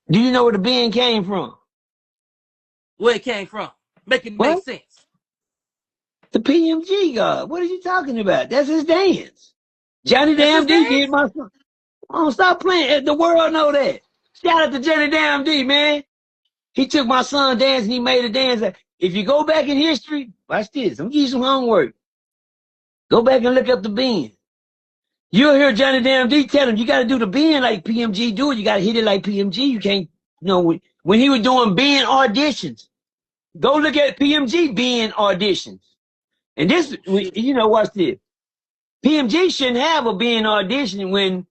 Do you know where the being came from? Where it came from? Make sense. The PMG God. What are you talking about? That's his dance. Johnny Damn D did my son. Oh, stop playing. The world know that. Shout out to Johnny Damn D, man. He took my son dance and he made a dance. If you go back in history, watch this. I'm gonna give you some homework. Go back and look up the being. You'll hear Johnny Damn D tell him, you gotta do the being like PMG do it. You gotta hit it like PMG. You can't, when he was doing being auditions, go look at PMG being auditions. And this, watch this. PMG shouldn't have a being audition when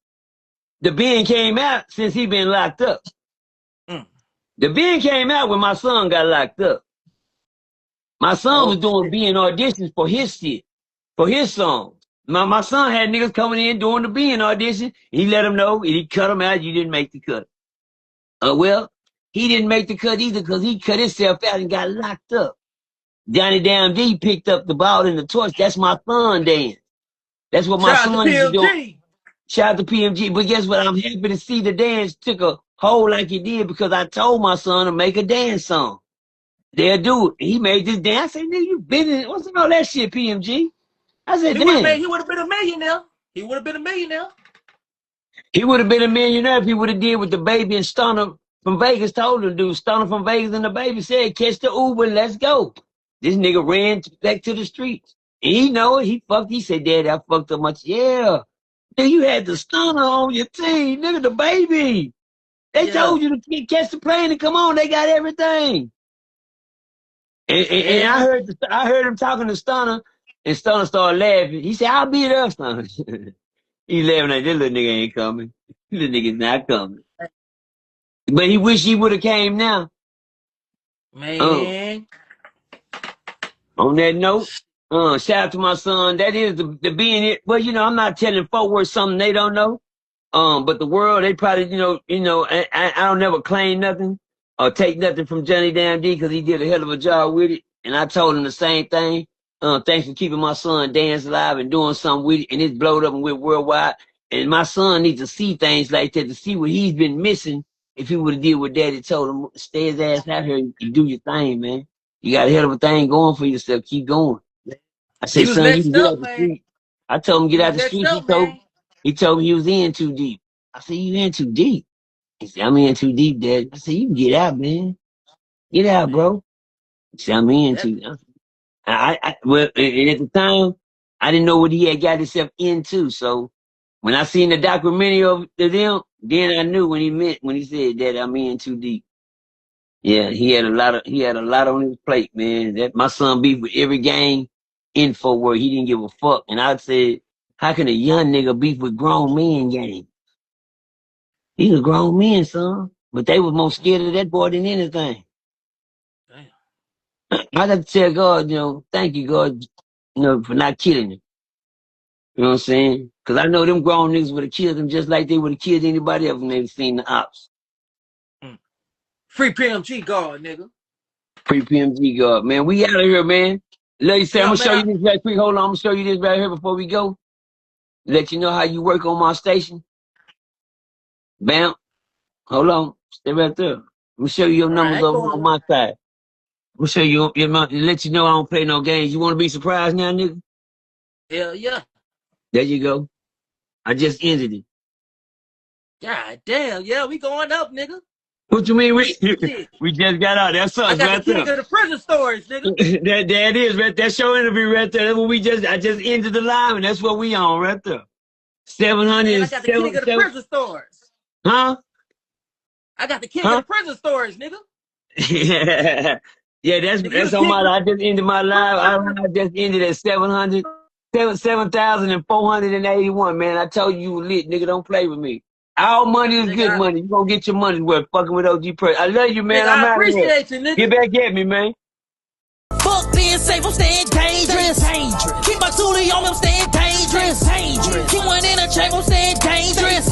the being came out since he been locked up. The being came out when my son got locked up. My son was doing being auditions for his shit, for his song. My son had niggas coming in doing the being audition. He let them know, and he cut them out. You didn't make the cut. Well, he didn't make the cut either because he cut himself out and got locked up. Johnny Damn D picked up the ball and the torch. That's my son dance. That's what my son is doing. Shout out to PMG. But guess what? I'm happy to see the dance took a hold like it did because I told my son to make a dance song. They'll do it. He made this dance. I said, nigga, you been in, what's all that shit, PMG? I said, damn. He would have been a millionaire. He would have been a millionaire. He would have been a millionaire if he would have did what the baby and Stunner from Vegas told him to do. Stunner from Vegas and the baby said, catch the Uber, let's go. This nigga ran back to the streets. And he know it. He said, Daddy, I fucked up much. Yeah. Nigga, you had the Stunner on your team. Nigga, the baby. They told you to catch the plane and come on. They got everything. And I heard him talking to Stunner, and Stunner started laughing. He said, "I'll be there, Stunner." He laughing like this little nigga ain't coming. This nigga's not coming. But he wish he would have came now. Man. On that note, shout out to my son. That is the being it. Well, you know, I'm not telling Fort Worth something they don't know. But the world, they probably, I don't never claim nothing or take nothing from Johnny Damn D because he did a hell of a job with it. And I told him the same thing. Thanks for keeping my son dance alive and doing something with it. And it's blowed up and went worldwide. And my son needs to see things like that to see what he's been missing. If he would have did what daddy told him, stay his ass out here and do your thing, man. You got a hell of a thing going for yourself. Keep going. I said, son, you can get out the street. I told him get out the street. He told me he was in too deep. I said, you in too deep? He said, I'm in too deep, Dad. I said, you can get out, man. Get out, bro. He said, I'm in too deep. Well, and at the time, I didn't know what he had got himself into. So when I seen the documentary of them, then I knew when he said that I'm in too deep. Yeah, he had a lot on his plate, man. That my son beef with every gang info where he didn't give a fuck. And I said, how can a young nigga beef with grown men gang? He's a grown man, son. But they was more scared of that boy than anything. Damn. I got to tell God, thank you, God, for not killing him. You know what I'm saying? Because I know them grown niggas would have killed him just like they would have killed anybody else when they seen the ops. Free PMG God, nigga. Free PMG God, man. We out of here, man. Lady said, I'm going to show you this right quick. Hold on, I'm going to show you this right here before we go. Let you know how you work on my station. Bam. Hold on. Stay right there. I'm going to show you your numbers over on my side. I'm going to show you your let you know I don't play no games. You want to be surprised now, nigga? Hell yeah. There you go. I just ended it. God damn. Yeah, we going up, nigga. What you mean? We just got out. That's us right there. I got the king of the prison stories, nigga. that is right. That's your interview right there. That's what I just ended the live, and that's what we on right there. 700. I got the king of the prison stories. Huh? I got the king of the prison stories, nigga. Yeah, that's on my. I just ended my live. I just ended at 7,481. Man, I told you were lit, nigga. Don't play with me. All money is good money. You gonna get your money's worth fucking with OG Percy. I love you, man. Nigga, I'm I out of here. appreciate you, nigga. Get back at me, man. Fuck being safe, I'm staying dangerous. Keep my toolie on me, I'm staying dangerous. Keep one in a chamber, I'm staying dangerous.